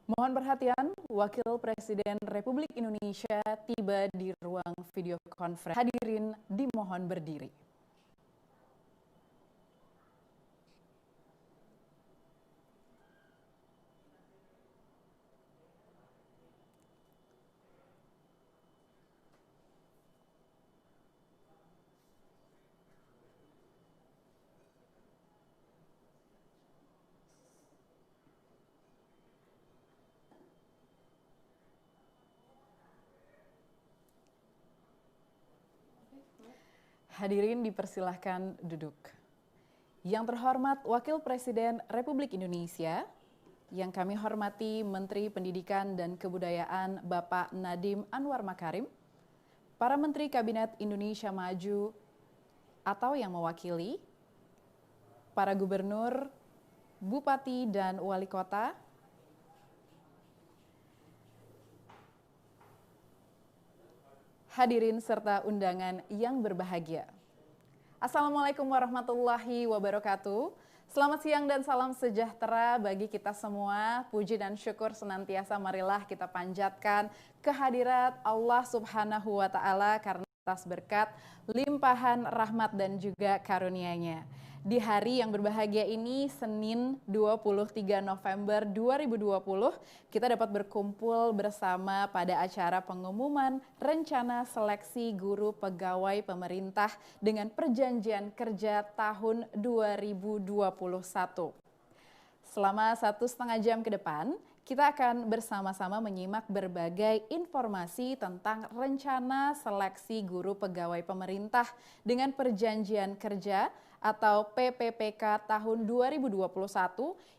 Mohon perhatian, Wakil Presiden Republik Indonesia tiba di ruang video conference. Hadirin dimohon berdiri. Hadirin dipersilahkan duduk. Yang terhormat Wakil Presiden Republik Indonesia, yang kami hormati Menteri Pendidikan dan Kebudayaan Bapak Nadiem Anwar Makarim, para Menteri Kabinet Indonesia Maju atau yang mewakili, para gubernur, bupati dan wali kota, hadirin serta undangan yang berbahagia. Assalamualaikum warahmatullahi wabarakatuh. Selamat siang dan salam sejahtera bagi kita semua. Puji dan syukur senantiasa marilah kita panjatkan kehadirat Allah Subhanahu wa Ta'ala karena atas berkat, limpahan rahmat dan juga karunia-Nya. Di hari yang berbahagia ini, Senin 23 November 2020, kita dapat berkumpul bersama pada acara pengumuman rencana seleksi guru pegawai pemerintah dengan perjanjian kerja tahun 2021. Selama 1,5 jam ke depan, kita akan bersama-sama menyimak berbagai informasi tentang rencana seleksi guru pegawai pemerintah dengan perjanjian kerja atau PPPK tahun 2021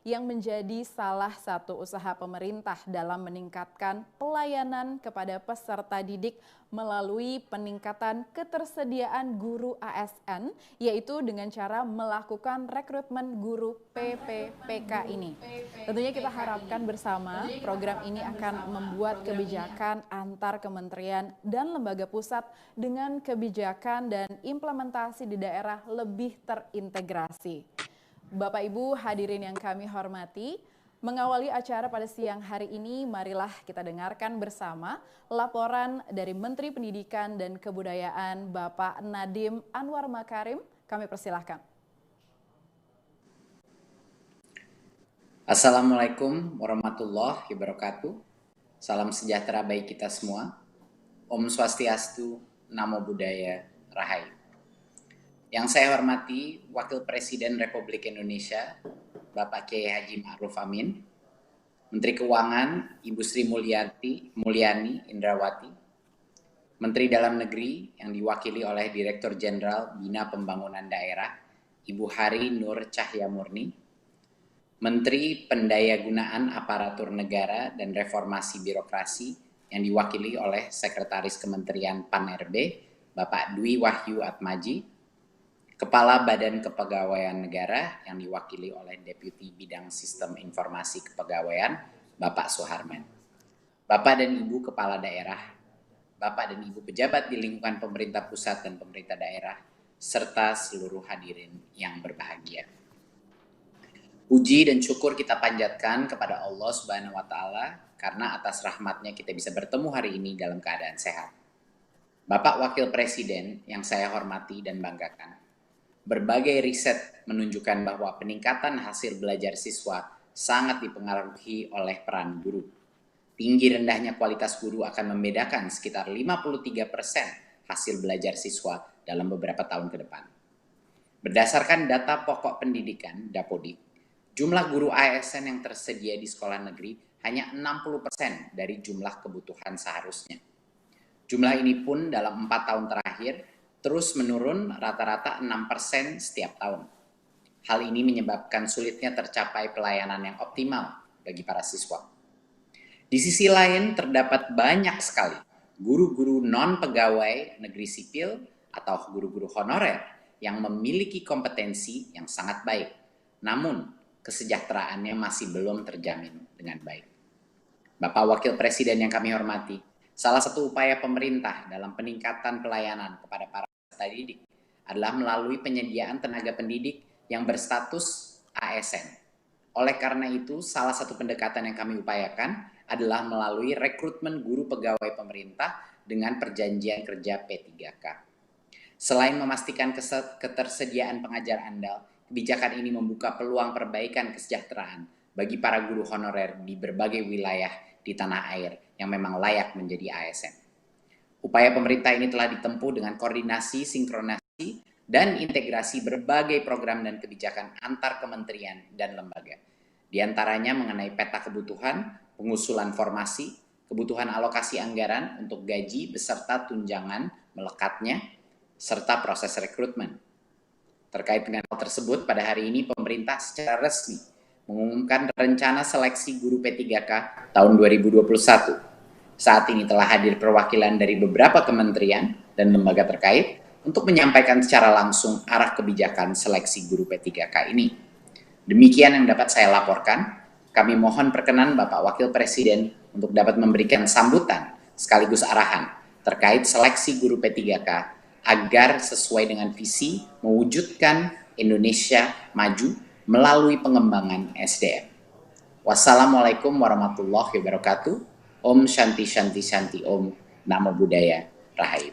yang menjadi salah satu usaha pemerintah dalam meningkatkan pelayanan kepada peserta didik melalui peningkatan ketersediaan guru ASN, yaitu dengan cara melakukan rekrutmen guru PPPK ini. Tentunya kita harapkan bersama program ini akan membuat kebijakan antar kementerian dan lembaga pusat dengan kebijakan dan implementasi di daerah lebih terintegrasi. Bapak Ibu hadirin yang kami hormati, mengawali acara pada siang hari ini, marilah kita dengarkan bersama laporan dari Menteri Pendidikan dan Kebudayaan Bapak Nadiem Anwar Makarim. Kami persilahkan. Assalamualaikum warahmatullahi wabarakatuh. Salam sejahtera bagi kita semua. Om Swastiastu, Namo Buddhaya, Rahayu. Yang saya hormati Wakil Presiden Republik Indonesia, Bapak Kiai Haji Ma'ruf Amin, Menteri Keuangan Ibu Sri Mulyani Indrawati, Menteri Dalam Negeri yang diwakili oleh Direktur Jenderal Bina Pembangunan Daerah Ibu Hari Nur Cahyamurni, Menteri Pendayagunaan Aparatur Negara dan Reformasi Birokrasi yang diwakili oleh Sekretaris Kementerian Pan-RB Bapak Dwi Wahyu Atmaji, Kepala Badan Kepegawaian Negara yang diwakili oleh Deputi Bidang Sistem Informasi Kepegawaian, Bapak Suharman. Bapak dan Ibu Kepala Daerah, Bapak dan Ibu pejabat di lingkungan pemerintah pusat dan pemerintah daerah, serta seluruh hadirin yang berbahagia. Puji dan syukur kita panjatkan kepada Allah Subhanahu wa Ta'ala karena atas rahmatnya kita bisa bertemu hari ini dalam keadaan sehat. Bapak Wakil Presiden yang saya hormati dan banggakan, berbagai riset menunjukkan bahwa peningkatan hasil belajar siswa sangat dipengaruhi oleh peran guru. Tinggi rendahnya kualitas guru akan membedakan sekitar 53% hasil belajar siswa dalam beberapa tahun ke depan. Berdasarkan data pokok pendidikan, Dapodik, jumlah guru ASN yang tersedia di sekolah negeri hanya 60% dari jumlah kebutuhan seharusnya. Jumlah ini pun dalam 4 tahun terakhir terus menurun rata-rata 6% setiap tahun. Hal ini menyebabkan sulitnya tercapai pelayanan yang optimal bagi para siswa. Di sisi lain terdapat banyak sekali guru-guru non-pegawai negeri sipil atau guru-guru honorer yang memiliki kompetensi yang sangat baik, namun kesejahteraannya masih belum terjamin dengan baik. Bapak Wakil Presiden yang kami hormati, salah satu upaya pemerintah dalam peningkatan pelayanan kepada para peserta didik adalah melalui penyediaan tenaga pendidik yang berstatus ASN Oleh karena itu, salah satu pendekatan yang kami upayakan adalah melalui rekrutmen guru pegawai pemerintah dengan perjanjian kerja P3K. Selain memastikan ketersediaan pengajar andal, kebijakan ini membuka peluang perbaikan kesejahteraan bagi para guru honorer di berbagai wilayah di tanah air yang memang layak menjadi ASN. Upaya pemerintah ini telah ditempuh dengan koordinasi, sinkronasi, dan integrasi berbagai program dan kebijakan antar kementerian dan lembaga. Di antaranya mengenai peta kebutuhan, pengusulan formasi, kebutuhan alokasi anggaran untuk gaji beserta tunjangan melekatnya, serta proses rekrutmen. Terkait dengan hal tersebut, pada hari ini pemerintah secara resmi mengumumkan rencana seleksi guru P3K tahun 2021. Saat ini telah hadir perwakilan dari beberapa kementerian dan lembaga terkait untuk menyampaikan secara langsung arah kebijakan seleksi guru P3K ini. Demikian yang dapat saya laporkan. Kami mohon perkenan Bapak Wakil Presiden untuk dapat memberikan sambutan sekaligus arahan terkait seleksi guru P3K agar sesuai dengan visi mewujudkan Indonesia maju melalui pengembangan SDM. Wassalamualaikum warahmatullahi wabarakatuh. Om Shanti Shanti Shanti Om. Namo Buddhaya. Rahayu.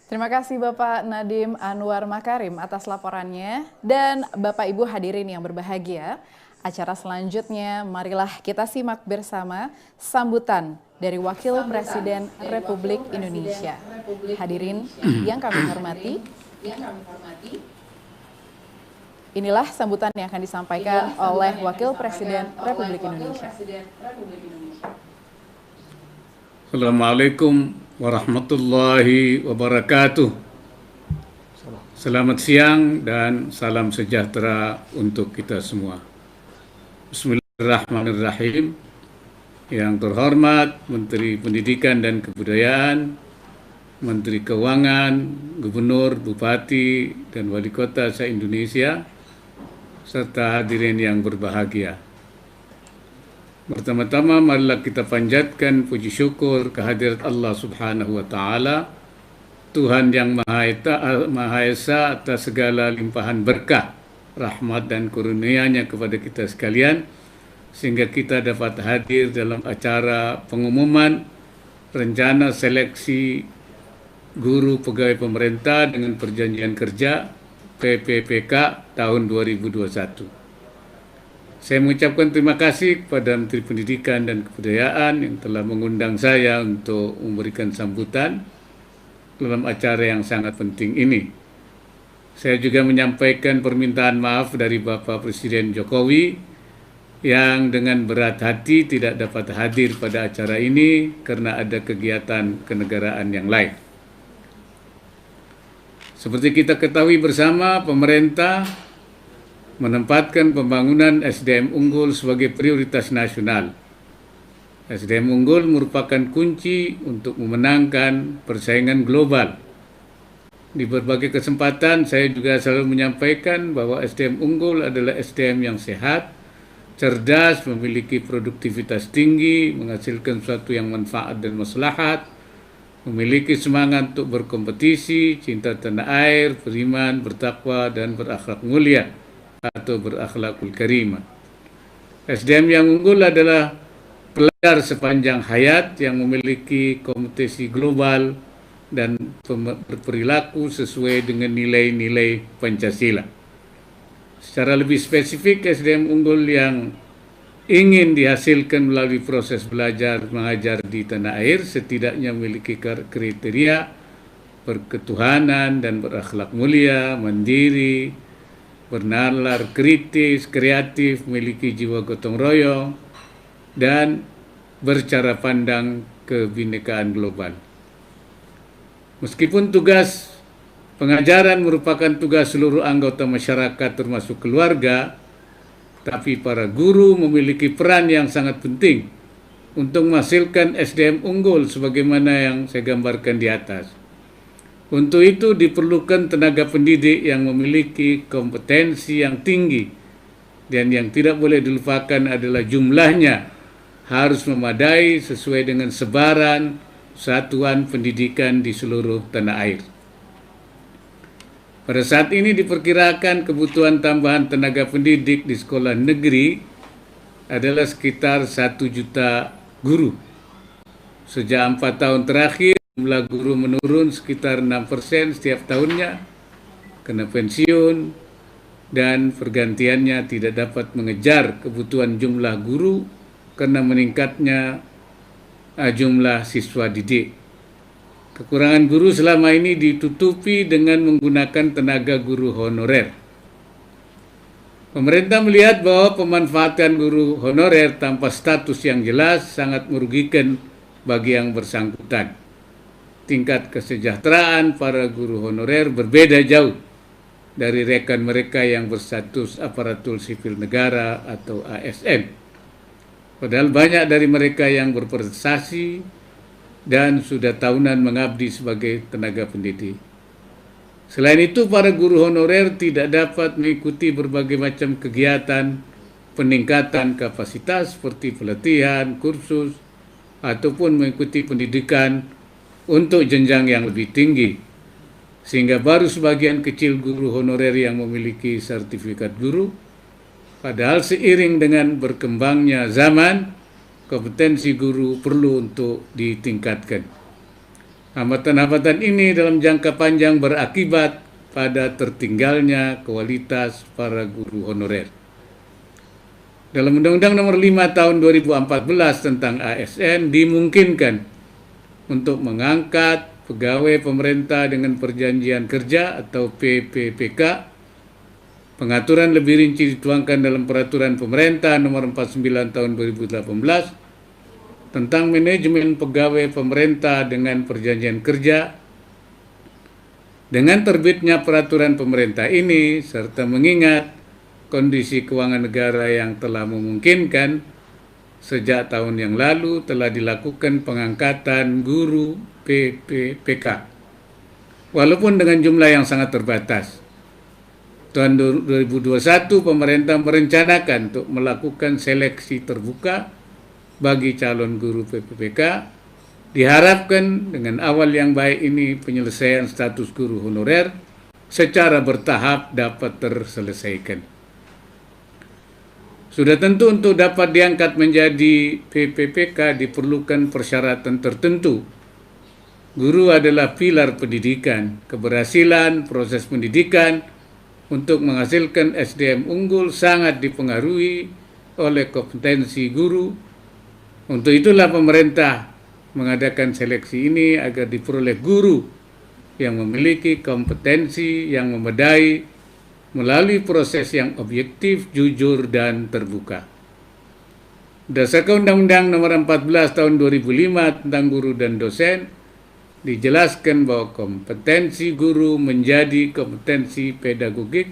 Terima kasih Bapak Nadiem Anwar Makarim atas laporannya. Dan Bapak Ibu hadirin yang berbahagia, acara selanjutnya marilah kita simak bersama sambutan dari Wakil Presiden Republik Indonesia. Hadirin yang kami hormati, inilah sambutan yang akan disampaikan oleh Wakil Presiden Republik Indonesia. Assalamualaikum warahmatullahi wabarakatuh. Selamat siang dan salam sejahtera untuk kita semua. Bismillahirrahmanirrahim. Yang terhormat Menteri Pendidikan dan Kebudayaan, Menteri Keuangan, Gubernur, Bupati, dan Wali Kota se-Indonesia, serta hadirin yang berbahagia. Pertama-tama marilah kita panjatkan puji syukur kehadirat Allah Subhanahu wa Ta'ala, Tuhan yang Maha Esa atas segala limpahan berkah, rahmat dan kurnia-Nya kepada kita sekalian, sehingga kita dapat hadir dalam acara pengumuman rencana seleksi guru pegawai pemerintah dengan perjanjian kerja PPPK tahun 2021. Saya mengucapkan terima kasih kepada Menteri Pendidikan dan Kebudayaan yang telah mengundang saya untuk memberikan sambutan dalam acara yang sangat penting ini. Saya juga menyampaikan permintaan maaf dari Bapak Presiden Jokowi yang dengan berat hati tidak dapat hadir pada acara ini karena ada kegiatan kenegaraan yang lain. Seperti kita ketahui bersama, pemerintah menempatkan pembangunan SDM unggul sebagai prioritas nasional. SDM unggul merupakan kunci untuk memenangkan persaingan global. Di berbagai kesempatan saya juga selalu menyampaikan bahwa SDM unggul adalah SDM yang sehat, cerdas, memiliki produktivitas tinggi, menghasilkan sesuatu yang manfaat dan maslahat, memiliki semangat untuk berkompetisi, cinta tanah air, beriman, bertakwa, dan berakhlak mulia atau berakhlakul karimah. SDM yang unggul adalah pelajar sepanjang hayat yang memiliki kompetisi global dan berperilaku sesuai dengan nilai-nilai Pancasila. Secara lebih spesifik, SDM unggul yang ingin dihasilkan melalui proses belajar mengajar di tanah air setidaknya memiliki kriteria berketuhanan dan berakhlak mulia, mandiri, bernalar kritis, kreatif, memiliki jiwa gotong royong, dan bercara pandang kebinekaan global. Meskipun tugas pengajaran merupakan tugas seluruh anggota masyarakat termasuk keluarga, tapi para guru memiliki peran yang sangat penting untuk menghasilkan SDM unggul sebagaimana yang saya gambarkan di atas. Untuk itu diperlukan tenaga pendidik yang memiliki kompetensi yang tinggi, dan yang tidak boleh dilupakan adalah jumlahnya harus memadai sesuai dengan sebaran satuan pendidikan di seluruh tanah air. Pada saat ini diperkirakan kebutuhan tambahan tenaga pendidik di sekolah negeri adalah sekitar 1 juta guru. Sejak 4 tahun terakhir, jumlah guru menurun sekitar 6% setiap tahunnya karena pensiun dan pergantiannya tidak dapat mengejar kebutuhan jumlah guru karena meningkatnya jumlah siswa didik. Kekurangan guru selama ini ditutupi dengan menggunakan tenaga guru honorer. Pemerintah melihat bahwa pemanfaatan guru honorer tanpa status yang jelas sangat merugikan bagi yang bersangkutan. Tingkat kesejahteraan para guru honorer berbeda jauh dari rekan mereka yang berstatus aparatur sipil negara atau ASN. Padahal banyak dari mereka yang berprestasi dan sudah tahunan mengabdi sebagai tenaga pendidik. Selain itu, para guru honorer tidak dapat mengikuti berbagai macam kegiatan peningkatan kapasitas seperti pelatihan, kursus, ataupun mengikuti pendidikan untuk jenjang yang lebih tinggi. Sehingga baru sebagian kecil guru honorer yang memiliki sertifikat guru. Padahal seiring dengan berkembangnya zaman, kompetensi guru perlu untuk ditingkatkan. Hambatan-hambatan ini dalam jangka panjang berakibat pada tertinggalnya kualitas para guru honorer. Dalam Undang-Undang Nomor 5 Tahun 2014 tentang ASN dimungkinkan untuk mengangkat pegawai pemerintah dengan perjanjian kerja atau PPPK. Pengaturan lebih rinci dituangkan dalam Peraturan Pemerintah Nomor 49 Tahun 2018 tentang manajemen pegawai pemerintah dengan perjanjian kerja. Dengan terbitnya peraturan pemerintah ini, serta mengingat kondisi keuangan negara yang telah memungkinkan, sejak tahun yang lalu telah dilakukan pengangkatan guru PPPK. Walaupun dengan jumlah yang sangat terbatas. Tahun 2021 pemerintah merencanakan untuk melakukan seleksi terbuka bagi calon guru PPPK. Diharapkan dengan awal yang baik ini penyelesaian status guru honorer secara bertahap dapat terselesaikan. Sudah tentu untuk dapat diangkat menjadi PPPK diperlukan persyaratan tertentu. Guru adalah pilar pendidikan. Keberhasilan proses pendidikan untuk menghasilkan SDM unggul sangat dipengaruhi oleh kompetensi guru. Untuk itulah pemerintah mengadakan seleksi ini agar diperoleh guru yang memiliki kompetensi yang memadai melalui proses yang objektif, jujur, dan terbuka. Berdasarkan Undang-Undang Nomor 14 Tahun 2005 tentang guru dan dosen, dijelaskan bahwa kompetensi guru menjadi kompetensi pedagogik,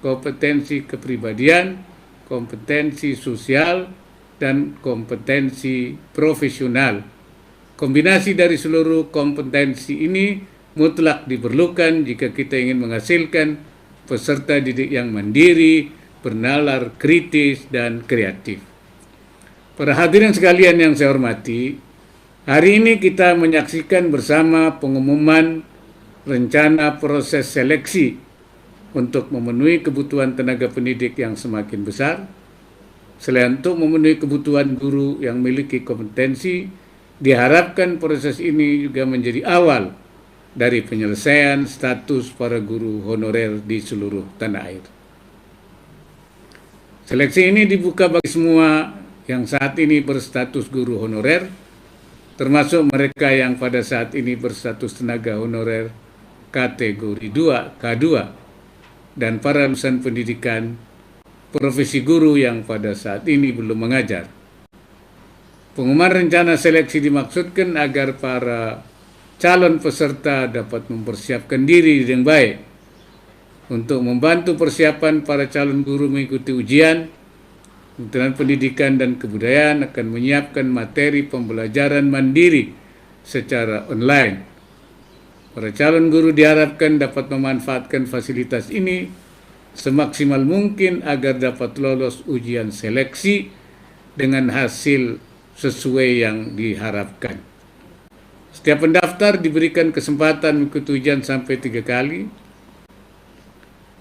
kompetensi kepribadian, kompetensi sosial, dan kompetensi profesional. Kombinasi dari seluruh kompetensi ini mutlak diperlukan jika kita ingin menghasilkan peserta didik yang mandiri, bernalar, kritis, dan kreatif. Para hadirin sekalian yang saya hormati, hari ini kita menyaksikan bersama pengumuman rencana proses seleksi untuk memenuhi kebutuhan tenaga pendidik yang semakin besar. Selain untuk memenuhi kebutuhan guru yang memiliki kompetensi, diharapkan proses ini juga menjadi awal dari penyelesaian status para guru honorer di seluruh tanah air. Seleksi ini dibuka bagi semua yang saat ini berstatus guru honorer, termasuk mereka yang pada saat ini berstatus tenaga honorer kategori 2, K2, dan para lulusan pendidikan profesi guru yang pada saat ini belum mengajar. Pengumuman rencana seleksi dimaksudkan agar para calon peserta dapat mempersiapkan diri dengan baik untuk membantu persiapan para calon guru mengikuti ujian. Kementerian Pendidikan dan Kebudayaan akan menyiapkan materi pembelajaran mandiri secara online. Para calon guru diharapkan dapat memanfaatkan fasilitas ini semaksimal mungkin agar dapat lolos ujian seleksi dengan hasil sesuai yang diharapkan. Setiap pendaftar diberikan kesempatan mengikuti ujian sampai 3 kali.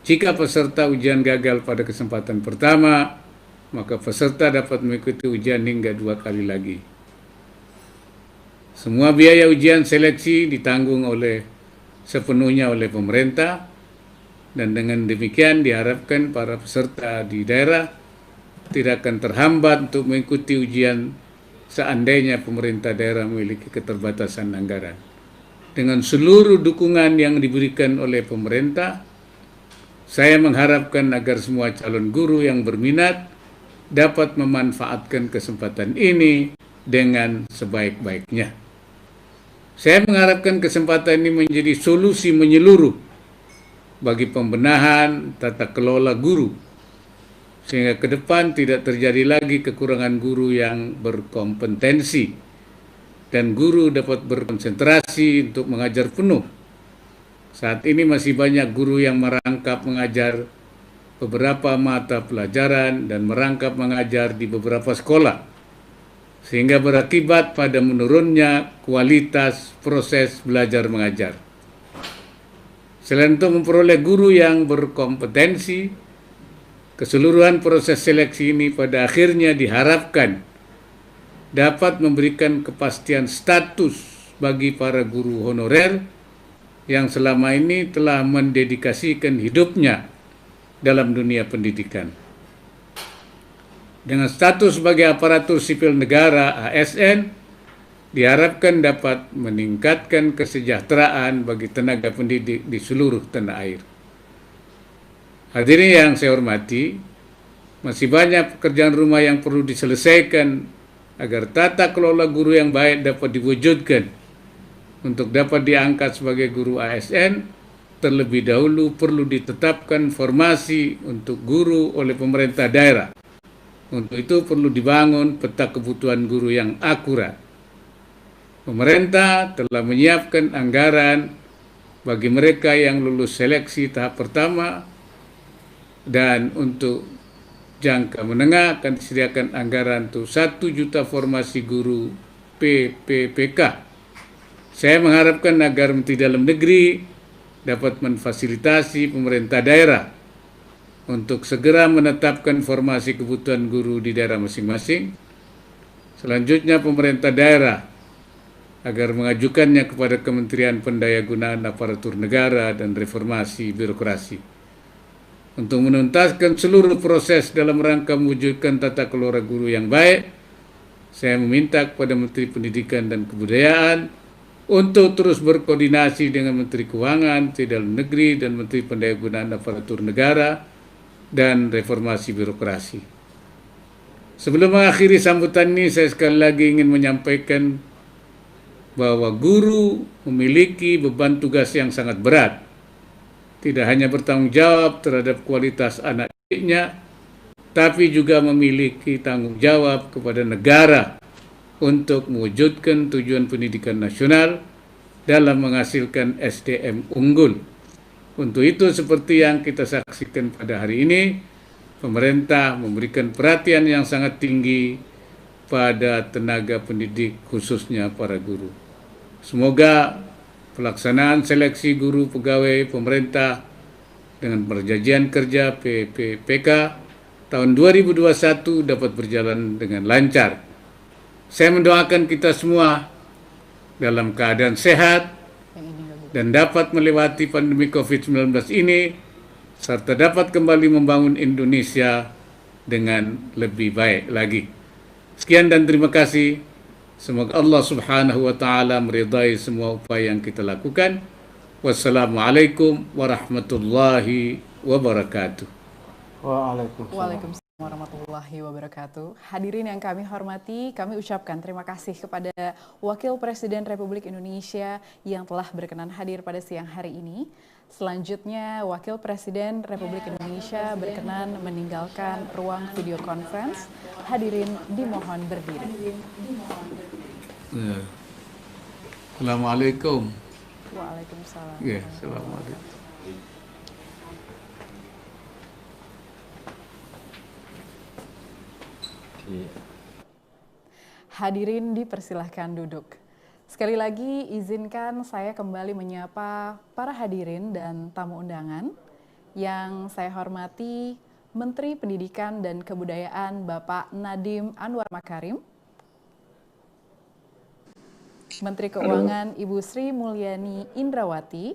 Jika peserta ujian gagal pada kesempatan pertama, maka peserta dapat mengikuti ujian hingga 2 kali lagi. Semua biaya ujian seleksi ditanggung sepenuhnya oleh pemerintah, dan dengan demikian diharapkan para peserta di daerah tidak akan terhambat untuk mengikuti ujian seandainya pemerintah daerah memiliki keterbatasan anggaran. Dengan seluruh dukungan yang diberikan oleh pemerintah, saya mengharapkan agar semua calon guru yang berminat dapat memanfaatkan kesempatan ini dengan sebaik-baiknya. Saya mengharapkan kesempatan ini menjadi solusi menyeluruh bagi pembenahan tata kelola guru, sehingga ke depan tidak terjadi lagi kekurangan guru yang berkompetensi dan guru dapat berkonsentrasi untuk mengajar penuh. Saat ini masih banyak guru yang merangkap mengajar beberapa mata pelajaran dan merangkap mengajar di beberapa sekolah, sehingga berakibat pada menurunnya kualitas proses belajar mengajar. Selain untuk memperoleh guru yang berkompetensi, keseluruhan proses seleksi ini pada akhirnya diharapkan dapat memberikan kepastian status bagi para guru honorer yang selama ini telah mendedikasikan hidupnya dalam dunia pendidikan. Dengan status sebagai aparatur sipil negara (ASN), diharapkan dapat meningkatkan kesejahteraan bagi tenaga pendidik di seluruh tanah air. Hadirin yang saya hormati, masih banyak pekerjaan rumah yang perlu diselesaikan agar tata kelola guru yang baik dapat diwujudkan. Untuk dapat diangkat sebagai guru ASN, terlebih dahulu perlu ditetapkan formasi untuk guru oleh pemerintah daerah. Untuk itu perlu dibangun peta kebutuhan guru yang akurat. Pemerintah telah menyiapkan anggaran bagi mereka yang lulus seleksi tahap pertama, dan untuk jangka menengah akan disediakan anggaran untuk 1 juta formasi guru PPPK. Saya mengharapkan agar Menteri Dalam Negeri dapat memfasilitasi pemerintah daerah untuk segera menetapkan formasi kebutuhan guru di daerah masing-masing. Selanjutnya pemerintah daerah agar mengajukannya kepada Kementerian Pendayagunaan Aparatur Negara dan Reformasi Birokrasi untuk menuntaskan seluruh proses dalam rangka mewujudkan tata kelola guru yang baik. Saya meminta kepada Menteri Pendidikan dan Kebudayaan untuk terus berkoordinasi dengan Menteri Keuangan, Menteri Dalam Negeri, dan Menteri Pendayagunaan Aparatur Negara dan Reformasi Birokrasi. Sebelum mengakhiri sambutan ini, saya sekali lagi ingin menyampaikan bahwa guru memiliki beban tugas yang sangat berat. Tidak hanya bertanggung jawab terhadap kualitas anak didiknya, tapi juga memiliki tanggung jawab kepada negara untuk mewujudkan tujuan pendidikan nasional dalam menghasilkan SDM unggul. Untuk itu, seperti yang kita saksikan pada hari ini, pemerintah memberikan perhatian yang sangat tinggi pada tenaga pendidik, khususnya para guru. Semoga pelaksanaan seleksi guru pegawai pemerintah dengan perjanjian kerja PPPK tahun 2021 dapat berjalan dengan lancar. Saya mendoakan kita semua dalam keadaan sehat dan dapat melewati pandemi COVID-19 ini, serta dapat kembali membangun Indonesia dengan lebih baik lagi. Sekian dan terima kasih. Semoga Allah Subhanahu wa Ta'ala meridai semua upaya yang kita lakukan. Wassalamualaikum warahmatullahi wabarakatuh. Waalaikumsalam warahmatullahi wabarakatuh. Hadirin yang kami hormati, kami ucapkan terima kasih kepada Wakil Presiden Republik Indonesia yang telah berkenan hadir pada siang hari ini. Selanjutnya, Wakil Presiden Republik Indonesia berkenan meninggalkan ruang video conference. Hadirin dimohon berdiri. Assalamualaikum. Waalaikumsalam. Ya, assalamualaikum. Hadirin dipersilahkan duduk. Sekali lagi izinkan saya kembali menyapa para hadirin dan tamu undangan Yang saya hormati Menteri Pendidikan dan Kebudayaan Bapak Nadiem Anwar Makarim, Menteri Keuangan Ibu Sri Mulyani Indrawati,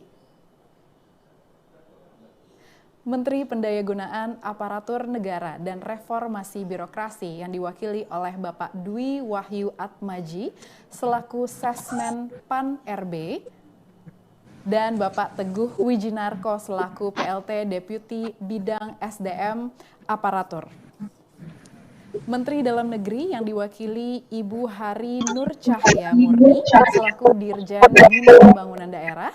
Menteri Pendayagunaan Aparatur Negara dan Reformasi Birokrasi yang diwakili oleh Bapak Dwi Wahyu Atmaji selaku Sesmen PAN RB, dan Bapak Teguh Wijinarko selaku PLT Deputi Bidang SDM Aparatur. Menteri Dalam Negeri yang diwakili Ibu Hari Nur Cahya Murni selaku Dirjen Bina Pembangunan Daerah.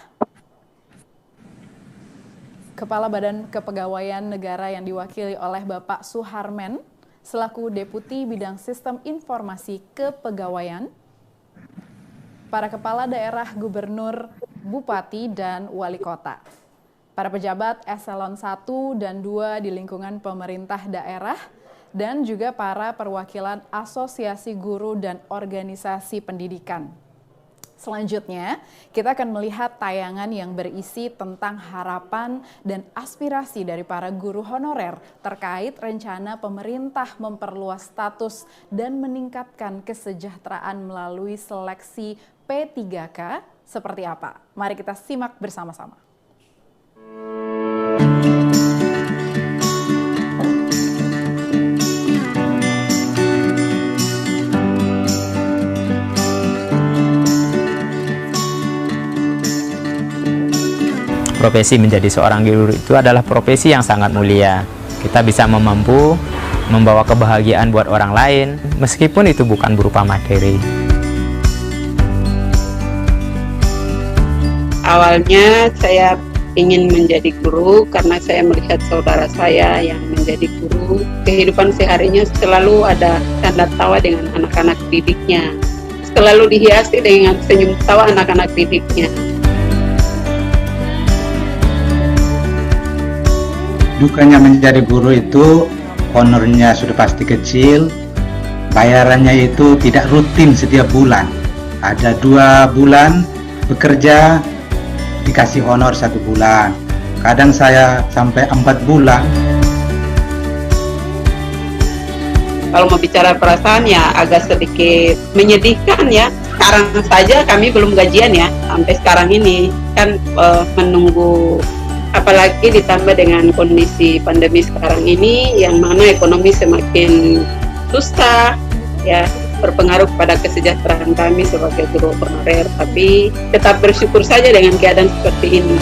Kepala Badan Kepegawaian Negara yang diwakili oleh Bapak Suharmen selaku Deputi Bidang Sistem Informasi Kepegawaian. Para kepala daerah, gubernur, bupati, dan wali kota. Para pejabat eselon 1 dan 2 di lingkungan pemerintah daerah, dan juga para perwakilan asosiasi guru dan organisasi pendidikan. Selanjutnya, kita akan melihat tayangan yang berisi tentang harapan dan aspirasi dari para guru honorer terkait rencana pemerintah memperluas status dan meningkatkan kesejahteraan melalui seleksi P3K seperti apa. Mari kita simak bersama-sama. Profesi menjadi seorang guru itu adalah profesi yang sangat mulia. Kita bisa memampu membawa kebahagiaan buat orang lain, meskipun itu bukan berupa materi. Awalnya saya ingin menjadi guru karena saya melihat saudara saya yang menjadi guru. Kehidupan seharinya selalu ada tanda tawa dengan anak-anak didiknya. Selalu dihiasi dengan senyum tawa anak-anak didiknya. Dukanya menjadi guru itu honornya sudah pasti kecil, bayarannya itu tidak rutin setiap bulan. Ada 2 bulan bekerja dikasih honor 1 bulan, kadang saya sampai 4 bulan. Kalau mau bicara perasaan ya agak sedikit menyedihkan ya. Sekarang saja kami belum gajian ya, sampai sekarang ini kan menunggu. Apalagi ditambah dengan kondisi pandemi sekarang ini yang mana ekonomi semakin susah ya, berpengaruh pada kesejahteraan kami sebagai guru honorer, tapi tetap bersyukur saja dengan keadaan seperti ini.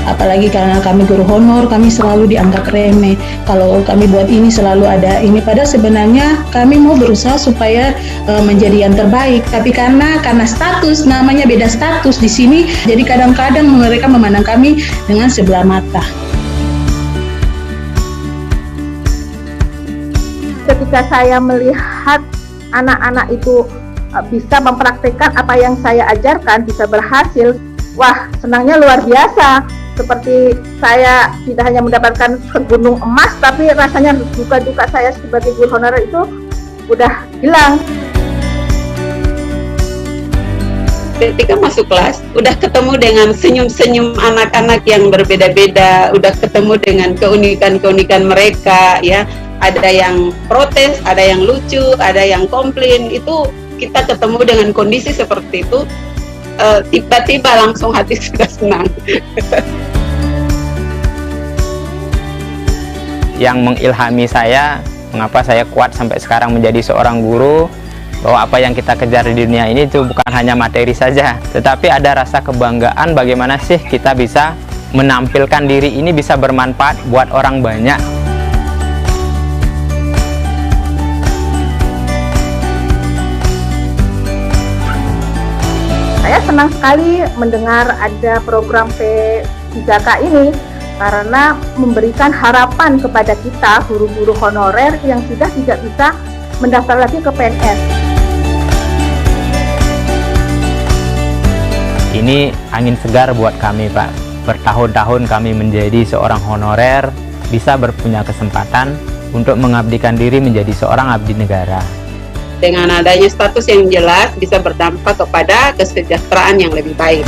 Apalagi karena kami guru honor, kami selalu dianggap remeh. Kalau kami buat ini selalu ada ini. Padahal sebenarnya kami mau berusaha supaya menjadi yang terbaik. Tapi karena status, namanya beda status di sini, jadi kadang-kadang mereka memandang kami dengan sebelah mata. Ketika saya melihat anak-anak itu bisa mempraktikkan apa yang saya ajarkan, bisa berhasil, wah senangnya luar biasa. Seperti saya tidak hanya mendapatkan segunung emas, tapi rasanya duka-duka saya sebagai guru honorer itu udah hilang. Ketika masuk kelas, udah ketemu dengan senyum-senyum anak-anak yang berbeda-beda, udah ketemu dengan keunikan-keunikan mereka, ya. Ada yang protes, ada yang lucu, ada yang komplain. Itu kita ketemu dengan kondisi seperti itu, tiba-tiba langsung hati sudah senang. Yang mengilhami saya, mengapa saya kuat sampai sekarang menjadi seorang guru, bahwa apa yang kita kejar di dunia ini itu bukan hanya materi saja, tetapi ada rasa kebanggaan bagaimana sih kita bisa menampilkan diri ini bisa bermanfaat buat orang banyak. Saya senang sekali mendengar ada program P3K ini karena memberikan harapan kepada kita guru-guru honorer yang sudah tidak bisa mendaftar lagi ke PNS. Ini angin segar buat kami, Pak. Bertahun-tahun kami menjadi seorang honorer, bisa berpunya kesempatan untuk mengabdikan diri menjadi seorang abdi negara. Dengan adanya status yang jelas bisa berdampak kepada kesejahteraan yang lebih baik.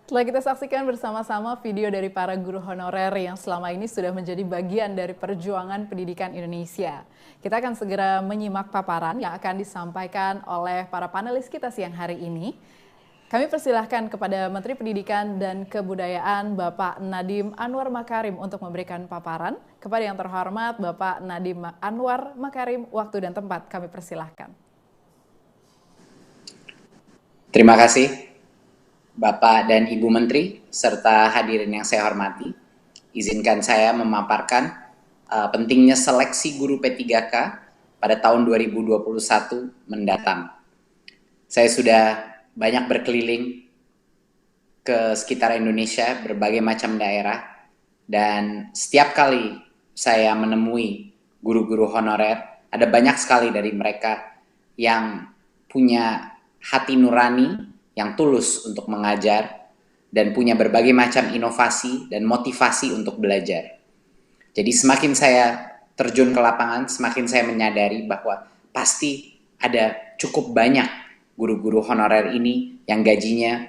Telah kita saksikan bersama-sama video dari para guru honorer yang selama ini sudah menjadi bagian dari perjuangan pendidikan Indonesia. Kita akan segera menyimak paparan yang akan disampaikan oleh para panelis kita siang hari ini. Kami persilahkan kepada Menteri Pendidikan dan Kebudayaan Bapak Nadiem Anwar Makarim untuk memberikan paparan. Kepada yang terhormat Bapak Nadiem Anwar Makarim, waktu dan tempat kami persilahkan. Terima kasih. Bapak dan Ibu Menteri, serta hadirin yang saya hormati, izinkan saya memaparkan pentingnya seleksi guru P3K pada tahun 2021 mendatang. Saya sudah banyak berkeliling ke sekitar Indonesia, berbagai macam daerah, dan setiap kali saya menemui guru-guru honorer, ada banyak sekali dari mereka yang punya hati nurani, yang tulus untuk mengajar, dan punya berbagai macam inovasi dan motivasi untuk belajar. Jadi semakin saya terjun ke lapangan, semakin saya menyadari bahwa pasti ada cukup banyak guru-guru honorer ini yang gajinya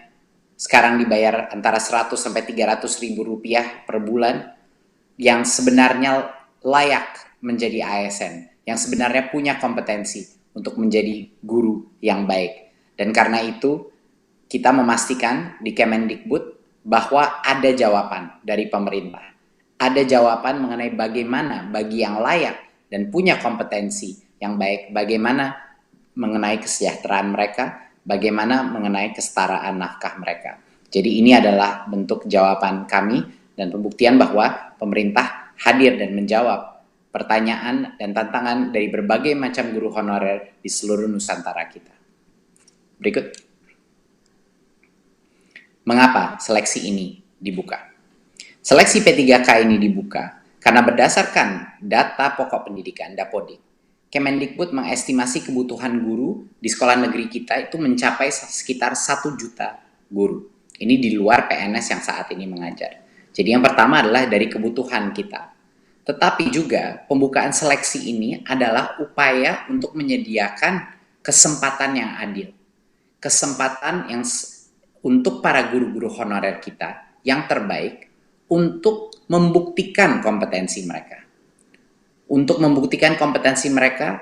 sekarang dibayar antara 100 sampai 300 ribu rupiah per bulan, yang sebenarnya layak menjadi ASN, yang sebenarnya punya kompetensi untuk menjadi guru yang baik. Dan karena itu, kita memastikan di Kemendikbud bahwa ada jawaban dari pemerintah. Ada jawaban mengenai bagaimana bagi yang layak dan punya kompetensi yang baik, bagaimana mengenai kesejahteraan mereka, bagaimana mengenai kesetaraan nafkah mereka. Jadi ini adalah bentuk jawaban kami dan pembuktian bahwa pemerintah hadir dan menjawab pertanyaan dan tantangan dari berbagai macam guru honorer di seluruh Nusantara kita. Berikut. Mengapa seleksi ini dibuka? Seleksi P3K ini dibuka karena berdasarkan data pokok pendidikan Dapodik, Kemendikbud mengestimasi kebutuhan guru di sekolah negeri kita itu mencapai sekitar 1 juta guru. Ini di luar PNS yang saat ini mengajar. Jadi yang pertama adalah dari kebutuhan kita. Tetapi juga pembukaan seleksi ini adalah upaya untuk menyediakan kesempatan yang adil. Kesempatan yang untuk para guru-guru honorer kita yang terbaik untuk membuktikan kompetensi mereka. Untuk membuktikan kompetensi mereka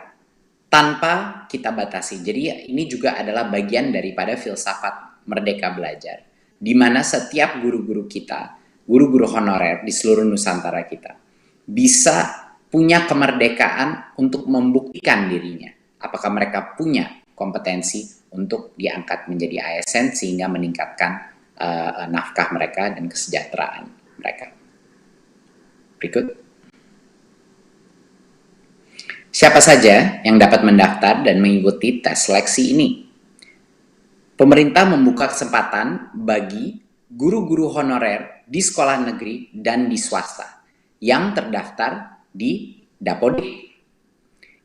tanpa kita batasi. Jadi ini juga adalah bagian daripada filsafat Merdeka Belajar, di mana setiap guru-guru kita, guru-guru honorer di seluruh Nusantara kita, bisa punya kemerdekaan untuk membuktikan dirinya. Apakah mereka punya kompetensi untuk diangkat menjadi ASN sehingga meningkatkan nafkah mereka dan kesejahteraan mereka. Berikut. Siapa saja yang dapat mendaftar dan mengikuti tes seleksi ini? Pemerintah membuka kesempatan bagi guru-guru honorer di sekolah negeri dan di swasta yang terdaftar di Dapodik.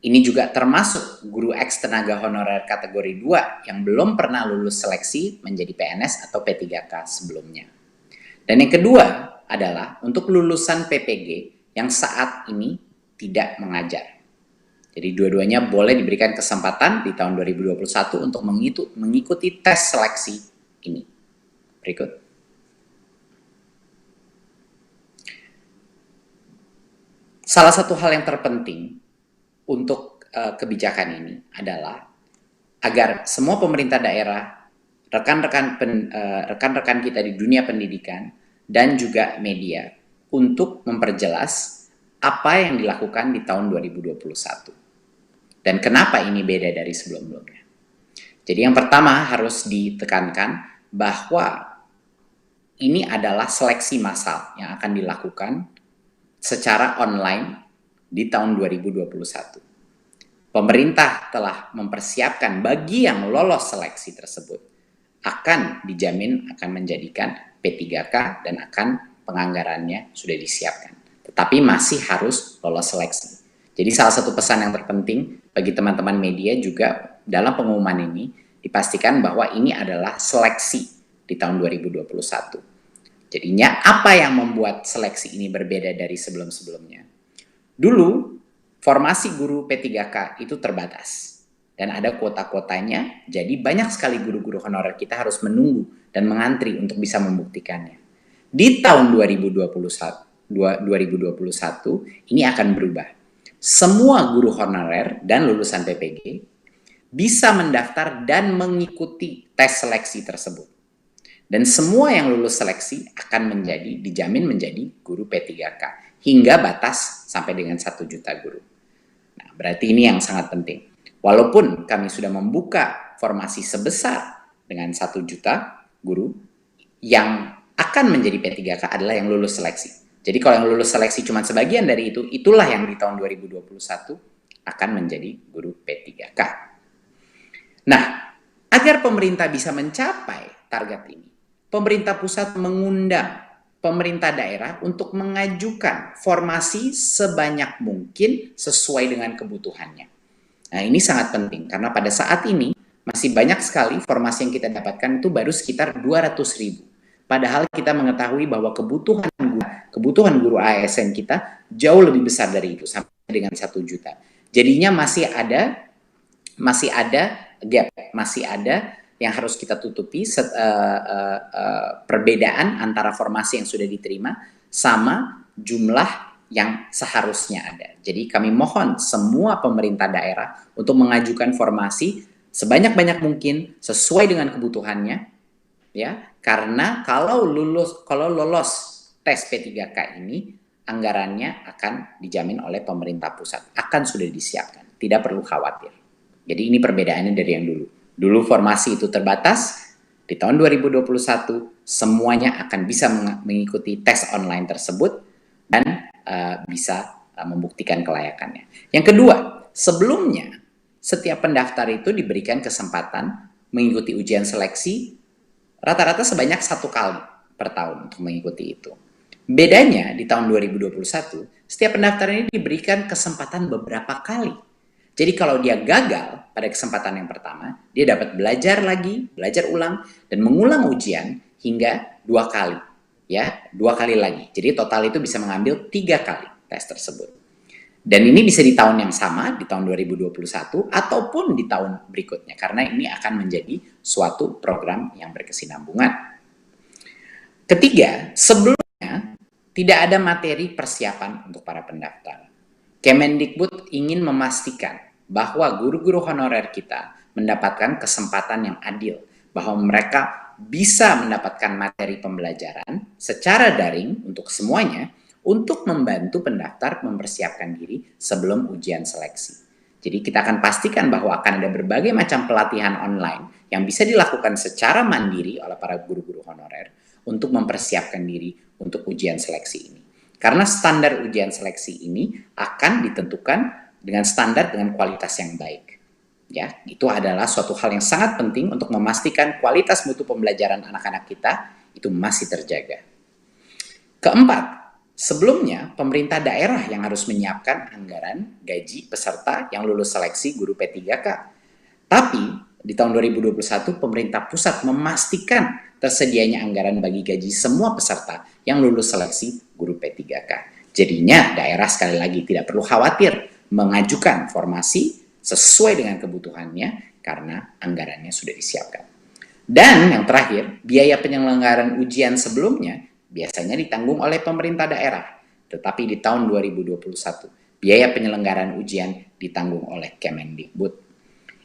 Ini juga termasuk guru eks tenaga honorer kategori 2 yang belum pernah lulus seleksi menjadi PNS atau P3K sebelumnya. Dan yang kedua adalah untuk lulusan PPG yang saat ini tidak mengajar. Jadi dua-duanya boleh diberikan kesempatan di tahun 2021 untuk mengikuti tes seleksi ini. Berikut. Salah satu hal yang terpenting untuk kebijakan ini adalah agar semua pemerintah daerah, rekan-rekan kita di dunia pendidikan, dan juga media untuk memperjelas apa yang dilakukan di tahun 2021. Dan kenapa ini beda dari sebelum-sebelumnya. Jadi yang pertama harus ditekankan bahwa ini adalah seleksi massal yang akan dilakukan secara online di tahun 2021. Pemerintah telah mempersiapkan bagi yang lolos seleksi tersebut akan dijamin akan menjadikan P3K dan akan penganggarannya sudah disiapkan. Tetapi masih harus lolos seleksi. Jadi salah satu pesan yang terpenting bagi teman-teman media juga dalam pengumuman ini dipastikan bahwa ini adalah seleksi di tahun 2021. Jadinya apa yang membuat seleksi ini berbeda dari sebelum-sebelumnya? Dulu formasi guru P3K itu terbatas dan ada kuota-kuotanya, jadi banyak sekali guru-guru honorer kita harus menunggu dan mengantri untuk bisa membuktikannya. Di tahun 2021 ini akan berubah. Semua guru honorer dan lulusan PPG bisa mendaftar dan mengikuti tes seleksi tersebut. Dan semua yang lulus seleksi akan dijamin menjadi guru P3K hingga batas sampai dengan 1 juta guru. Nah, berarti ini yang sangat penting. Walaupun kami sudah membuka formasi sebesar dengan 1 juta guru, yang akan menjadi P3K adalah yang lulus seleksi. Jadi kalau yang lulus seleksi cuma sebagian dari itu, itulah yang di tahun 2021 akan menjadi guru P3K. Nah, agar pemerintah bisa mencapai target ini, pemerintah pusat mengundang pemerintah daerah untuk mengajukan formasi sebanyak mungkin sesuai dengan kebutuhannya. Nah, ini sangat penting karena pada saat ini masih banyak sekali formasi yang kita dapatkan itu baru sekitar 200.000. Padahal kita mengetahui bahwa kebutuhan guru ASN kita jauh lebih besar dari itu, sampai dengan 1 juta. Jadinya masih ada gap, masih ada yang harus kita tutupi, perbedaan antara formasi yang sudah diterima sama jumlah yang seharusnya ada. Jadi kami mohon semua pemerintah daerah untuk mengajukan formasi sebanyak-banyak mungkin sesuai dengan kebutuhannya, ya, karena kalau lolos tes P3K ini, anggarannya akan dijamin oleh pemerintah pusat, akan sudah disiapkan, tidak perlu khawatir. Jadi ini perbedaannya dari yang dulu. Dulu formasi itu terbatas, di tahun 2021 semuanya akan bisa mengikuti tes online tersebut dan bisa membuktikan kelayakannya. Yang kedua, sebelumnya setiap pendaftar itu diberikan kesempatan mengikuti ujian seleksi rata-rata sebanyak 1 kali per tahun untuk mengikuti itu. Bedanya di tahun 2021, setiap pendaftar ini diberikan kesempatan beberapa kali. Jadi kalau dia gagal pada kesempatan yang pertama, dia dapat belajar lagi, belajar ulang, dan mengulang ujian hingga 2 kali. Ya, 2 kali lagi. Jadi total itu bisa mengambil 3 kali tes tersebut. Dan ini bisa di tahun yang sama, di tahun 2021, ataupun di tahun berikutnya. Karena ini akan menjadi suatu program yang berkesinambungan. Ketiga, sebelumnya tidak ada materi persiapan untuk para pendaftar. Kemendikbud ingin memastikan bahwa guru-guru honorer kita mendapatkan kesempatan yang adil, bahwa mereka bisa mendapatkan materi pembelajaran secara daring untuk semuanya, untuk membantu pendaftar mempersiapkan diri sebelum ujian seleksi. Jadi kita akan pastikan bahwa akan ada berbagai macam pelatihan online yang bisa dilakukan secara mandiri oleh para guru-guru honorer untuk mempersiapkan diri untuk ujian seleksi ini. Karena standar ujian seleksi ini akan ditentukan dengan standar dengan kualitas yang baik. Ya, itu adalah suatu hal yang sangat penting untuk memastikan kualitas mutu pembelajaran anak-anak kita itu masih terjaga. Keempat, sebelumnya, pemerintah daerah yang harus menyiapkan anggaran gaji peserta yang lulus seleksi guru P3K. Tapi, di tahun 2021, pemerintah pusat memastikan tersedianya anggaran bagi gaji semua peserta yang lulus seleksi guru P3K. Jadinya, daerah sekali lagi tidak perlu khawatir mengajukan formasi sesuai dengan kebutuhannya karena anggarannya sudah disiapkan. Dan yang terakhir, biaya penyelenggaraan ujian sebelumnya biasanya ditanggung oleh pemerintah daerah. Tetapi di tahun 2021, biaya penyelenggaraan ujian ditanggung oleh Kemendikbud.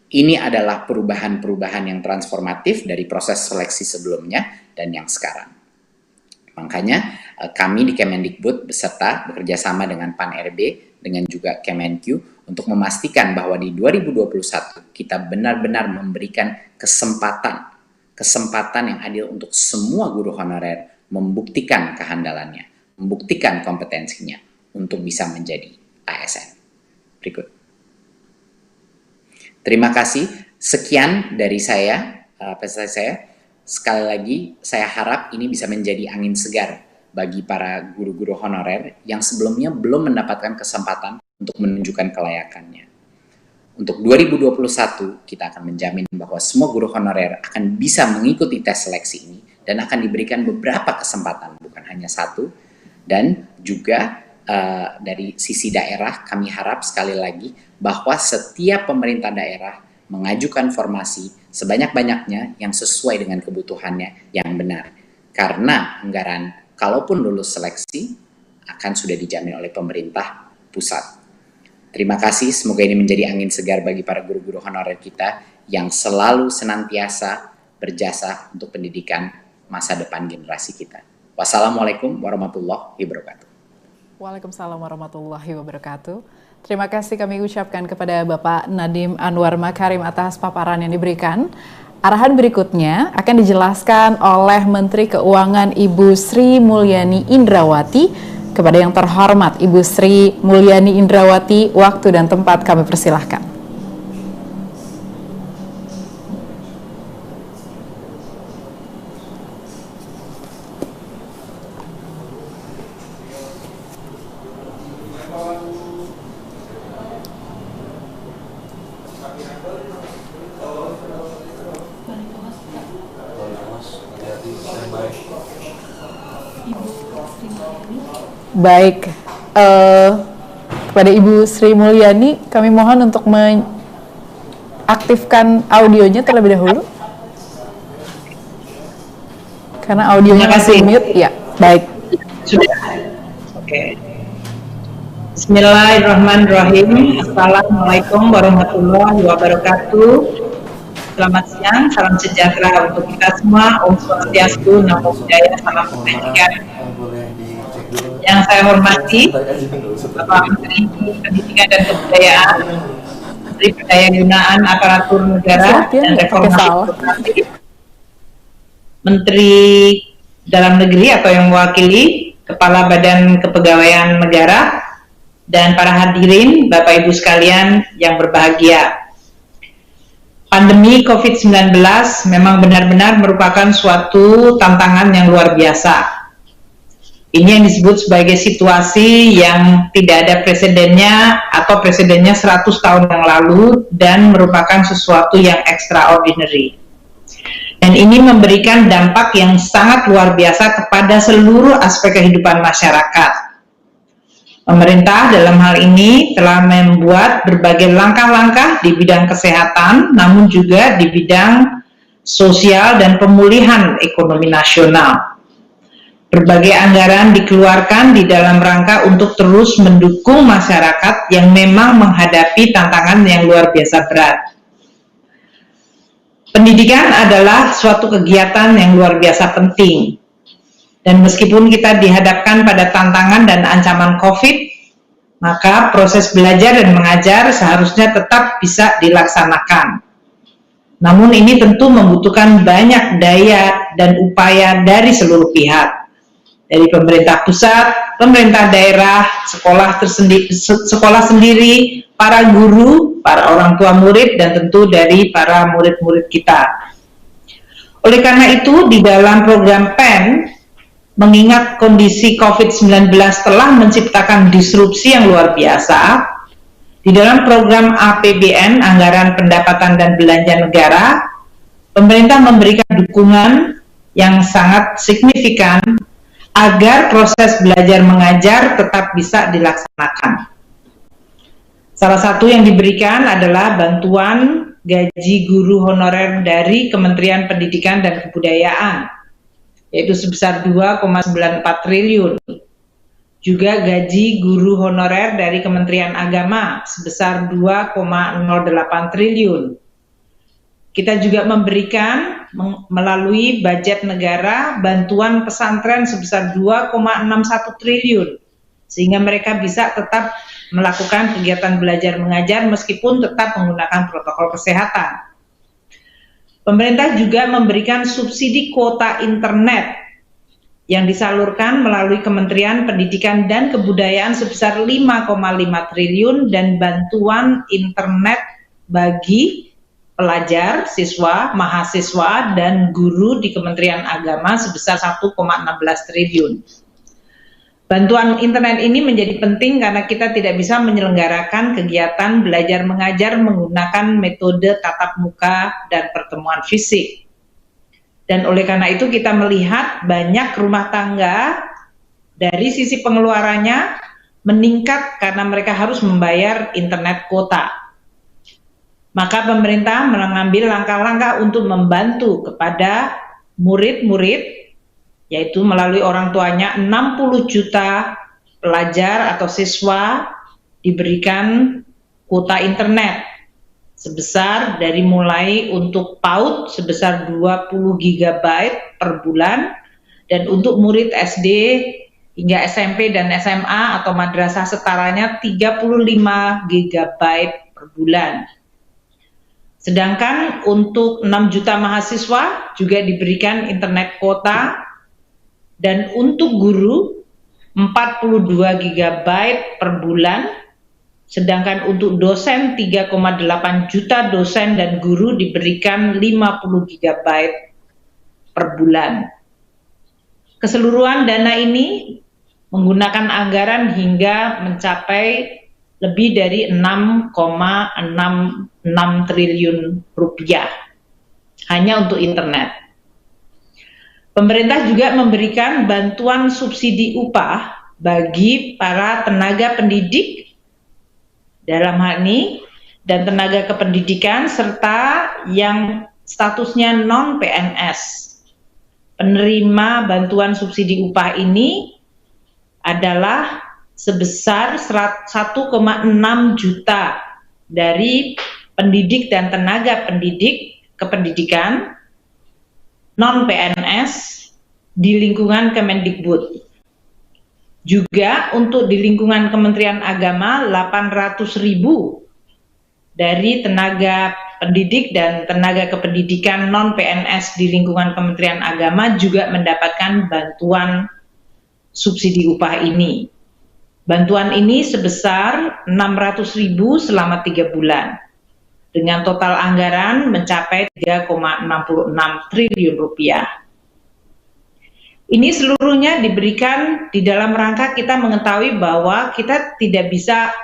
Ini adalah perubahan-perubahan yang transformatif dari proses seleksi sebelumnya dan yang sekarang. Makanya kami di Kemendikbud beserta bekerjasama dengan Pan-RB, dengan juga Kemenq, untuk memastikan bahwa di 2021 kita benar-benar memberikan kesempatan yang adil untuk semua guru honorer membuktikan kehandalannya, membuktikan kompetensinya untuk bisa menjadi ASN. Berikut. Terima kasih. Sekian dari saya, presentasi saya. Sekali lagi, saya harap ini bisa menjadi angin segar bagi para guru-guru honorer yang sebelumnya belum mendapatkan kesempatan untuk menunjukkan kelayakannya. Untuk 2021, kita akan menjamin bahwa semua guru honorer akan bisa mengikuti tes seleksi ini dan akan diberikan beberapa kesempatan, bukan hanya satu. Dan juga dari sisi daerah, kami harap sekali lagi bahwa setiap pemerintah daerah mengajukan formasi sebanyak-banyaknya yang sesuai dengan kebutuhannya yang benar. Karena anggaran, kalaupun lulus seleksi, akan sudah dijamin oleh pemerintah pusat. Terima kasih, semoga ini menjadi angin segar bagi para guru-guru honorer kita yang selalu senantiasa berjasa untuk pendidikan masa depan generasi kita. Wassalamualaikum warahmatullahi wabarakatuh. Waalaikumsalam warahmatullahi wabarakatuh. Terima kasih kami ucapkan kepada Bapak Nadiem Anwar Makarim atas paparan yang diberikan. Arahan berikutnya akan dijelaskan oleh Menteri Keuangan Ibu Sri Mulyani Indrawati. Kepada yang terhormat Ibu Sri Mulyani Indrawati, waktu dan tempat kami persilahkan. Baik, kepada Ibu Sri Mulyani, kami mohon untuk mengaktifkan audionya terlebih dahulu. Karena audionya masih mute, ya, baik. Sudah. Oke. Bismillahirrahmanirrahim. Assalamualaikum warahmatullahi wabarakatuh. Selamat siang, salam sejahtera untuk kita semua. Om Swastiastu, Namo Buddhaya, salam kebajikan. Yang saya hormati Bapak Menteri Pendidikan dan Kebudayaan, Menteri Pendayagunaan Aparatur Negara dan Reformasi Birokrasi, Menteri Dalam Negeri atau yang mewakili Kepala Badan Kepegawaian Negara, dan para hadirin Bapak Ibu sekalian yang berbahagia. Pandemi COVID-19 memang benar-benar merupakan suatu tantangan yang luar biasa. Ini yang disebut sebagai situasi yang tidak ada presidennya atau presidennya 100 tahun yang lalu dan merupakan sesuatu yang extraordinary. Dan ini memberikan dampak yang sangat luar biasa kepada seluruh aspek kehidupan masyarakat. Pemerintah dalam hal ini telah membuat berbagai langkah-langkah di bidang kesehatan, namun juga di bidang sosial dan pemulihan ekonomi nasional. Berbagai anggaran dikeluarkan di dalam rangka untuk terus mendukung masyarakat yang memang menghadapi tantangan yang luar biasa berat. Pendidikan adalah suatu kegiatan yang luar biasa penting. Dan meskipun kita dihadapkan pada tantangan dan ancaman COVID, maka proses belajar dan mengajar seharusnya tetap bisa dilaksanakan. Namun ini tentu membutuhkan banyak daya dan upaya dari seluruh pihak. Dari pemerintah pusat, pemerintah daerah, sekolah sendiri, para guru, para orang tua murid, dan tentu dari para murid-murid kita. Oleh karena itu, di dalam program PEN, mengingat kondisi COVID-19 telah menciptakan disrupsi yang luar biasa, di dalam program APBN, Anggaran Pendapatan dan Belanja Negara, pemerintah memberikan dukungan yang sangat signifikan agar proses belajar mengajar tetap bisa dilaksanakan. Salah satu yang diberikan adalah bantuan gaji guru honorer dari Kementerian Pendidikan dan Kebudayaan, yaitu sebesar 2,94 triliun. Juga gaji guru honorer dari Kementerian Agama sebesar 2,08 triliun. Kita juga memberikan melalui budget negara bantuan pesantren sebesar 2,61 triliun sehingga mereka bisa tetap melakukan kegiatan belajar mengajar meskipun tetap menggunakan protokol kesehatan. Pemerintah juga memberikan subsidi kuota internet yang disalurkan melalui Kementerian Pendidikan dan Kebudayaan sebesar 5,5 triliun dan bantuan internet bagi pelajar, siswa, mahasiswa, dan guru di Kementerian Agama sebesar 1,16 triliun. Bantuan internet ini menjadi penting karena kita tidak bisa menyelenggarakan kegiatan belajar mengajar menggunakan metode tatap muka dan pertemuan fisik. Dan oleh karena itu kita melihat banyak rumah tangga dari sisi pengeluarannya meningkat karena mereka harus membayar internet kuota. Maka pemerintah mengambil langkah-langkah untuk membantu kepada murid-murid, yaitu melalui orang tuanya 60 juta pelajar atau siswa diberikan kuota internet sebesar dari mulai untuk PAUD sebesar 20 GB per bulan, dan untuk murid SD hingga SMP dan SMA atau madrasah setaranya 35 GB per bulan. Sedangkan untuk 6 juta mahasiswa juga diberikan internet kuota, dan untuk guru 42 GB per bulan, sedangkan untuk dosen 3,8 juta dosen dan guru diberikan 50 GB per bulan. Keseluruhan dana ini menggunakan anggaran hingga mencapai lebih dari 6,66 triliun rupiah hanya untuk internet. Pemerintah juga memberikan bantuan subsidi upah bagi para tenaga pendidik dalam hal ini dan tenaga kependidikan serta yang statusnya non-PNS. Penerima bantuan subsidi upah ini adalah sebesar 1,6 juta dari pendidik dan tenaga pendidik kependidikan non-PNS di lingkungan Kemendikbud. Juga untuk di lingkungan Kementerian Agama 800.000 dari tenaga pendidik dan tenaga kependidikan non-PNS di lingkungan Kementerian Agama juga mendapatkan bantuan subsidi upah ini. Bantuan ini sebesar 600.000 selama 3 bulan. Dengan total anggaran mencapai 3,66 triliun rupiah. Ini seluruhnya diberikan di dalam rangka kita mengetahui bahwa kita tidak bisa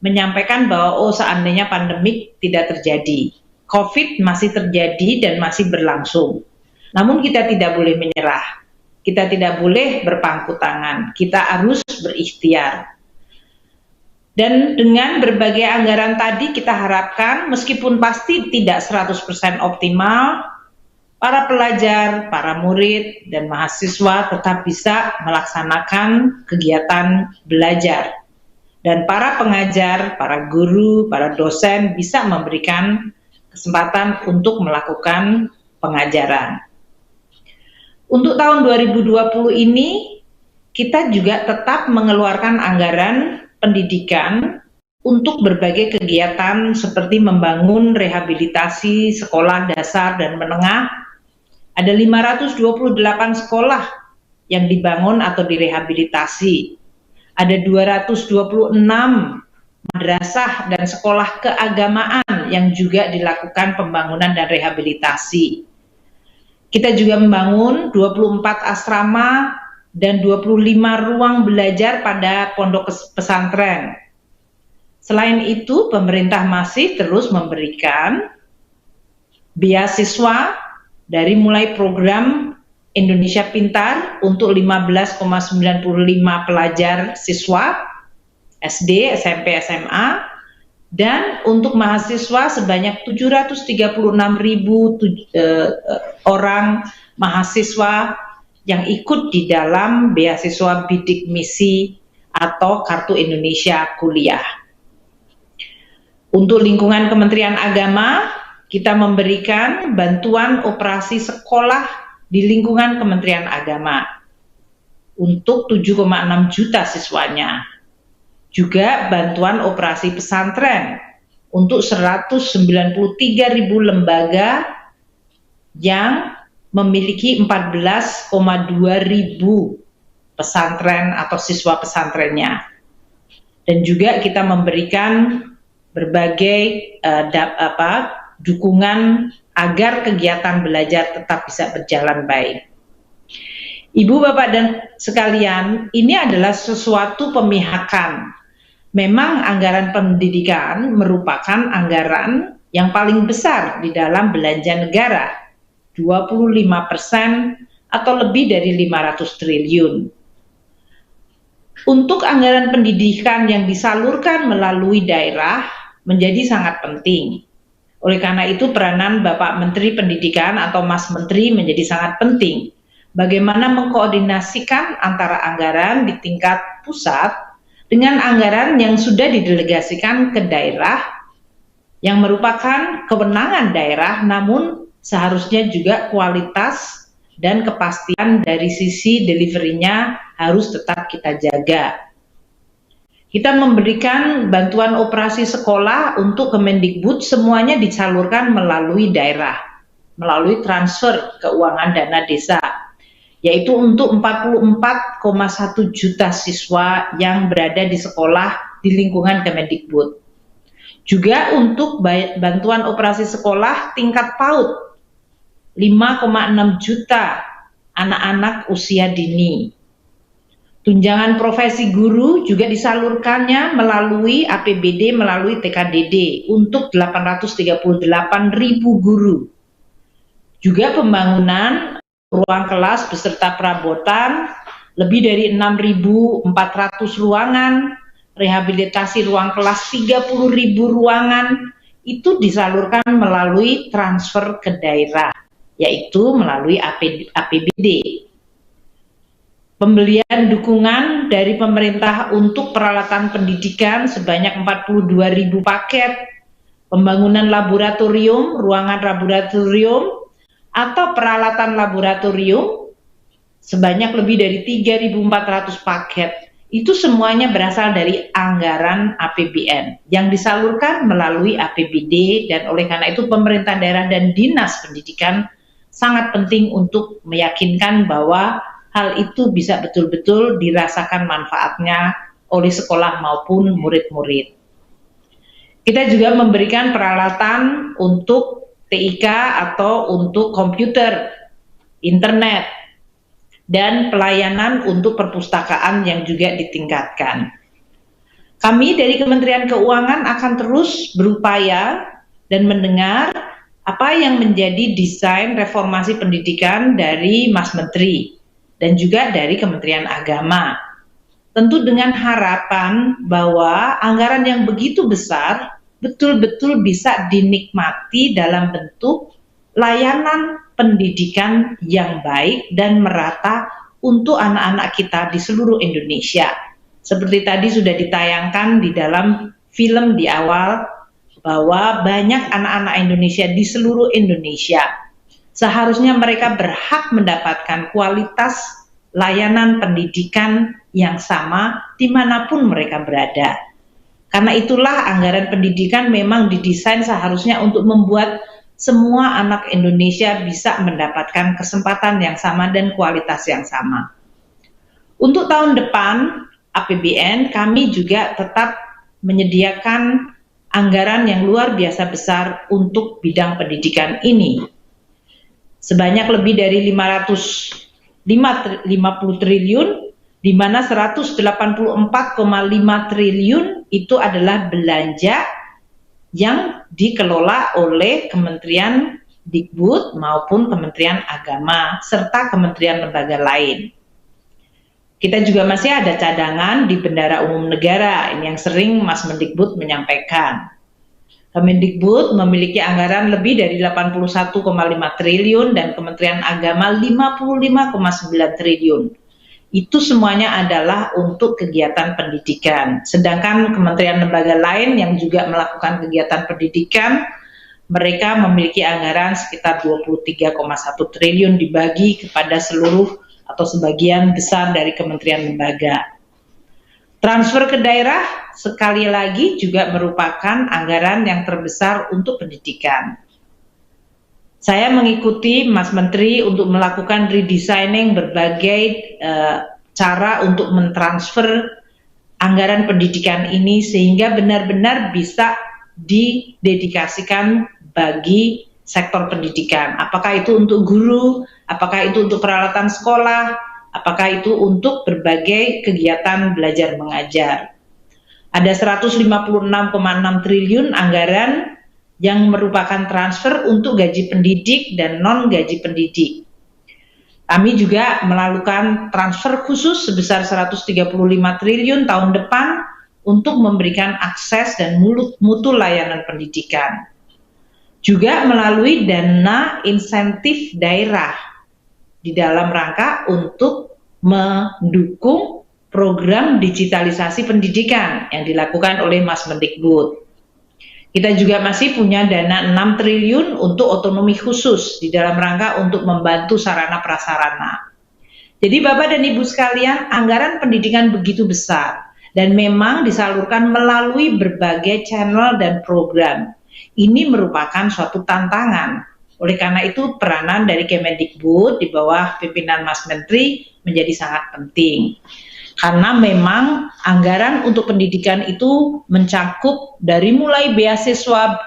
menyampaikan bahwa seandainya pandemik tidak terjadi. COVID masih terjadi dan masih berlangsung. Namun kita tidak boleh menyerah. Kita tidak boleh berpangku tangan. Kita harus berikhtiar. Dan dengan berbagai anggaran tadi kita harapkan meskipun pasti tidak 100% optimal, para pelajar, para murid, dan mahasiswa tetap bisa melaksanakan kegiatan belajar. Dan para pengajar, para guru, para dosen bisa memberikan kesempatan untuk melakukan pengajaran. Untuk tahun 2020 ini, kita juga tetap mengeluarkan anggaran pendidikan untuk berbagai kegiatan seperti membangun rehabilitasi sekolah dasar dan menengah. Ada 528 sekolah yang dibangun atau direhabilitasi. Ada 226 madrasah dan sekolah keagamaan yang juga dilakukan pembangunan dan rehabilitasi. Kita juga membangun 24 asrama dan 25 ruang belajar pada pondok pesantren. Selain itu, pemerintah masih terus memberikan beasiswa dari mulai program Indonesia Pintar untuk 15,95 pelajar siswa SD, SMP, SMA, dan untuk mahasiswa sebanyak 736.000 orang mahasiswa yang ikut di dalam beasiswa bidik misi atau Kartu Indonesia Kuliah. Untuk lingkungan Kementerian Agama, kita memberikan bantuan operasi sekolah di lingkungan Kementerian Agama untuk 7,6 juta siswanya. Juga bantuan operasi pesantren untuk 193.000 lembaga yang memiliki 14,2 ribu pesantren atau siswa pesantrennya. Dan juga kita memberikan berbagai dukungan agar kegiatan belajar tetap bisa berjalan baik. Ibu, Bapak, dan sekalian, ini adalah sesuatu pemihakan. Memang anggaran pendidikan merupakan anggaran yang paling besar di dalam belanja negara, 25% atau lebih dari 500 triliun. Untuk anggaran pendidikan yang disalurkan melalui daerah menjadi sangat penting. Oleh karena itu peranan Bapak Menteri Pendidikan atau Mas Menteri menjadi sangat penting. Bagaimana mengkoordinasikan antara anggaran di tingkat pusat dengan anggaran yang sudah didelegasikan ke daerah yang merupakan kewenangan daerah, namun seharusnya juga kualitas dan kepastian dari sisi delivery-nya harus tetap kita jaga. Kita memberikan bantuan operasi sekolah untuk Kemendikbud, semuanya disalurkan melalui daerah, melalui transfer keuangan dana desa, yaitu untuk 44,1 juta siswa yang berada di sekolah di lingkungan Kemendikbud. Juga untuk bantuan operasi sekolah tingkat PAUD, 5,6 juta anak-anak usia dini. Tunjangan profesi guru juga disalurkannya melalui APBD, melalui TKDD untuk 838.000 guru. Juga pembangunan ruang kelas beserta perabotan, lebih dari 6.400 ruangan, rehabilitasi ruang kelas 30.000 ruangan, itu disalurkan melalui transfer ke daerah, yaitu melalui APBD. Pembelian dukungan dari pemerintah untuk peralatan pendidikan sebanyak 42.000 paket, pembangunan laboratorium, ruangan laboratorium, atau peralatan laboratorium sebanyak lebih dari 3.400 paket. Itu semuanya berasal dari anggaran APBN yang disalurkan melalui APBD, dan oleh karena itu pemerintah daerah dan dinas pendidikan sangat penting untuk meyakinkan bahwa hal itu bisa betul-betul dirasakan manfaatnya oleh sekolah maupun murid-murid. Kita juga memberikan peralatan untuk TIK atau untuk komputer, internet, dan pelayanan untuk perpustakaan yang juga ditingkatkan. Kami dari Kementerian Keuangan akan terus berupaya dan mendengar apa yang menjadi desain reformasi pendidikan dari Mas Menteri dan juga dari Kementerian Agama. Tentu dengan harapan bahwa anggaran yang begitu besar betul-betul bisa dinikmati dalam bentuk layanan pendidikan yang baik dan merata untuk anak-anak kita di seluruh Indonesia. Seperti tadi sudah ditayangkan di dalam film di awal, bahwa banyak anak-anak Indonesia di seluruh Indonesia seharusnya mereka berhak mendapatkan kualitas layanan pendidikan yang sama dimanapun mereka berada. Karena itulah anggaran pendidikan memang didesain seharusnya untuk membuat semua anak Indonesia bisa mendapatkan kesempatan yang sama dan kualitas yang sama. Untuk tahun depan, APBN kami juga tetap menyediakan anggaran yang luar biasa besar untuk bidang pendidikan ini. Sebanyak lebih dari 550 triliun, di mana 184,5 triliun itu adalah belanja yang dikelola oleh Kementerian Dikbud maupun Kementerian Agama serta kementerian lembaga lain. Kita juga masih ada cadangan di Bendara Umum Negara, ini yang sering Mas Mendikbud menyampaikan. Kemendikbud memiliki anggaran lebih dari 81,5 triliun dan Kementerian Agama 55,9 triliun. Itu semuanya adalah untuk kegiatan pendidikan. Sedangkan kementerian lembaga lain yang juga melakukan kegiatan pendidikan, mereka memiliki anggaran sekitar 23,1 triliun dibagi kepada seluruh atau sebagian besar dari kementerian lembaga. Transfer ke daerah sekali lagi juga merupakan anggaran yang terbesar untuk pendidikan. Saya mengikuti Mas Menteri untuk melakukan redesigning berbagai cara untuk mentransfer anggaran pendidikan ini sehingga benar-benar bisa didedikasikan bagi sektor pendidikan. Apakah itu untuk guru, apakah itu untuk peralatan sekolah, apakah itu untuk berbagai kegiatan belajar mengajar. Ada 156,6 triliun anggaran yang merupakan transfer untuk gaji pendidik dan non-gaji pendidik. Kami juga melakukan transfer khusus sebesar 135 triliun tahun depan untuk memberikan akses dan mutu layanan pendidikan. juga melalui dana insentif daerah di dalam rangka untuk mendukung program digitalisasi pendidikan yang dilakukan oleh Mas Mendikbud. Kita juga masih punya dana 6 triliun untuk otonomi khusus di dalam rangka untuk membantu sarana prasarana. Jadi Bapak dan Ibu sekalian, anggaran pendidikan begitu besar dan memang disalurkan melalui berbagai channel dan program. Ini merupakan suatu tantangan. Oleh karena itu peranan dari Kemendikbud di bawah pimpinan Mas Menteri menjadi sangat penting. Karena memang anggaran untuk pendidikan itu mencakup dari mulai beasiswa,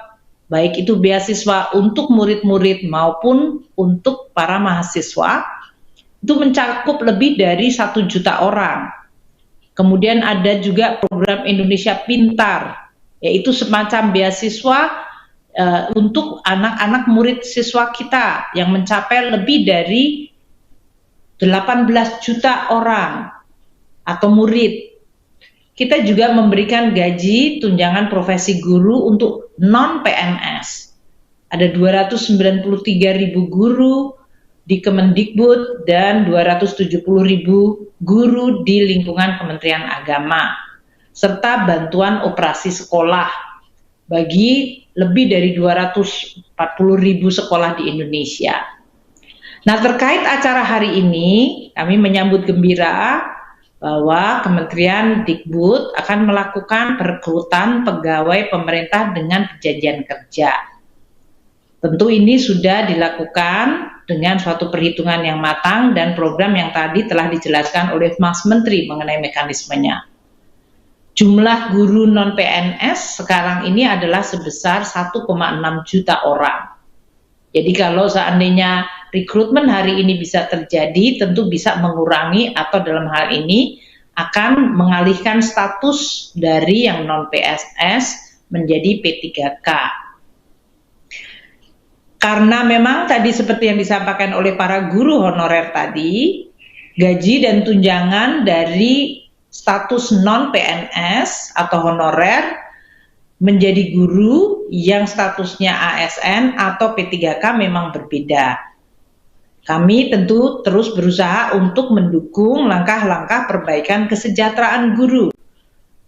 baik itu beasiswa untuk murid-murid maupun untuk para mahasiswa, itu mencakup lebih dari 1 juta orang. Kemudian ada juga program Indonesia Pintar, yaitu semacam beasiswa untuk anak-anak murid siswa kita yang mencapai lebih dari 18 juta orang atau murid. Kita juga memberikan gaji tunjangan profesi guru untuk non-PNS. Ada 293.000 guru di Kemendikbud dan 270.000 guru di lingkungan Kementerian Agama, serta bantuan operasi sekolah bagi lebih dari 240.000 sekolah di Indonesia. Nah, terkait acara hari ini, kami menyambut gembira bahwa Kementerian Dikbud akan melakukan perekrutan pegawai pemerintah dengan perjanjian kerja. Tentu ini sudah dilakukan dengan suatu perhitungan yang matang dan program yang tadi telah dijelaskan oleh Mas Menteri mengenai mekanismenya. Jumlah guru non-PNS sekarang ini adalah sebesar 1,6 juta orang. Jadi kalau seandainya rekrutmen hari ini bisa terjadi, tentu bisa mengurangi atau dalam hal ini akan mengalihkan status dari yang non-PNS menjadi P3K. Karena memang tadi seperti yang disampaikan oleh para guru honorer tadi, gaji dan tunjangan dari status non-PNS atau honorer menjadi guru yang statusnya ASN atau P3K memang berbeda. Kami tentu terus berusaha untuk mendukung langkah-langkah perbaikan kesejahteraan guru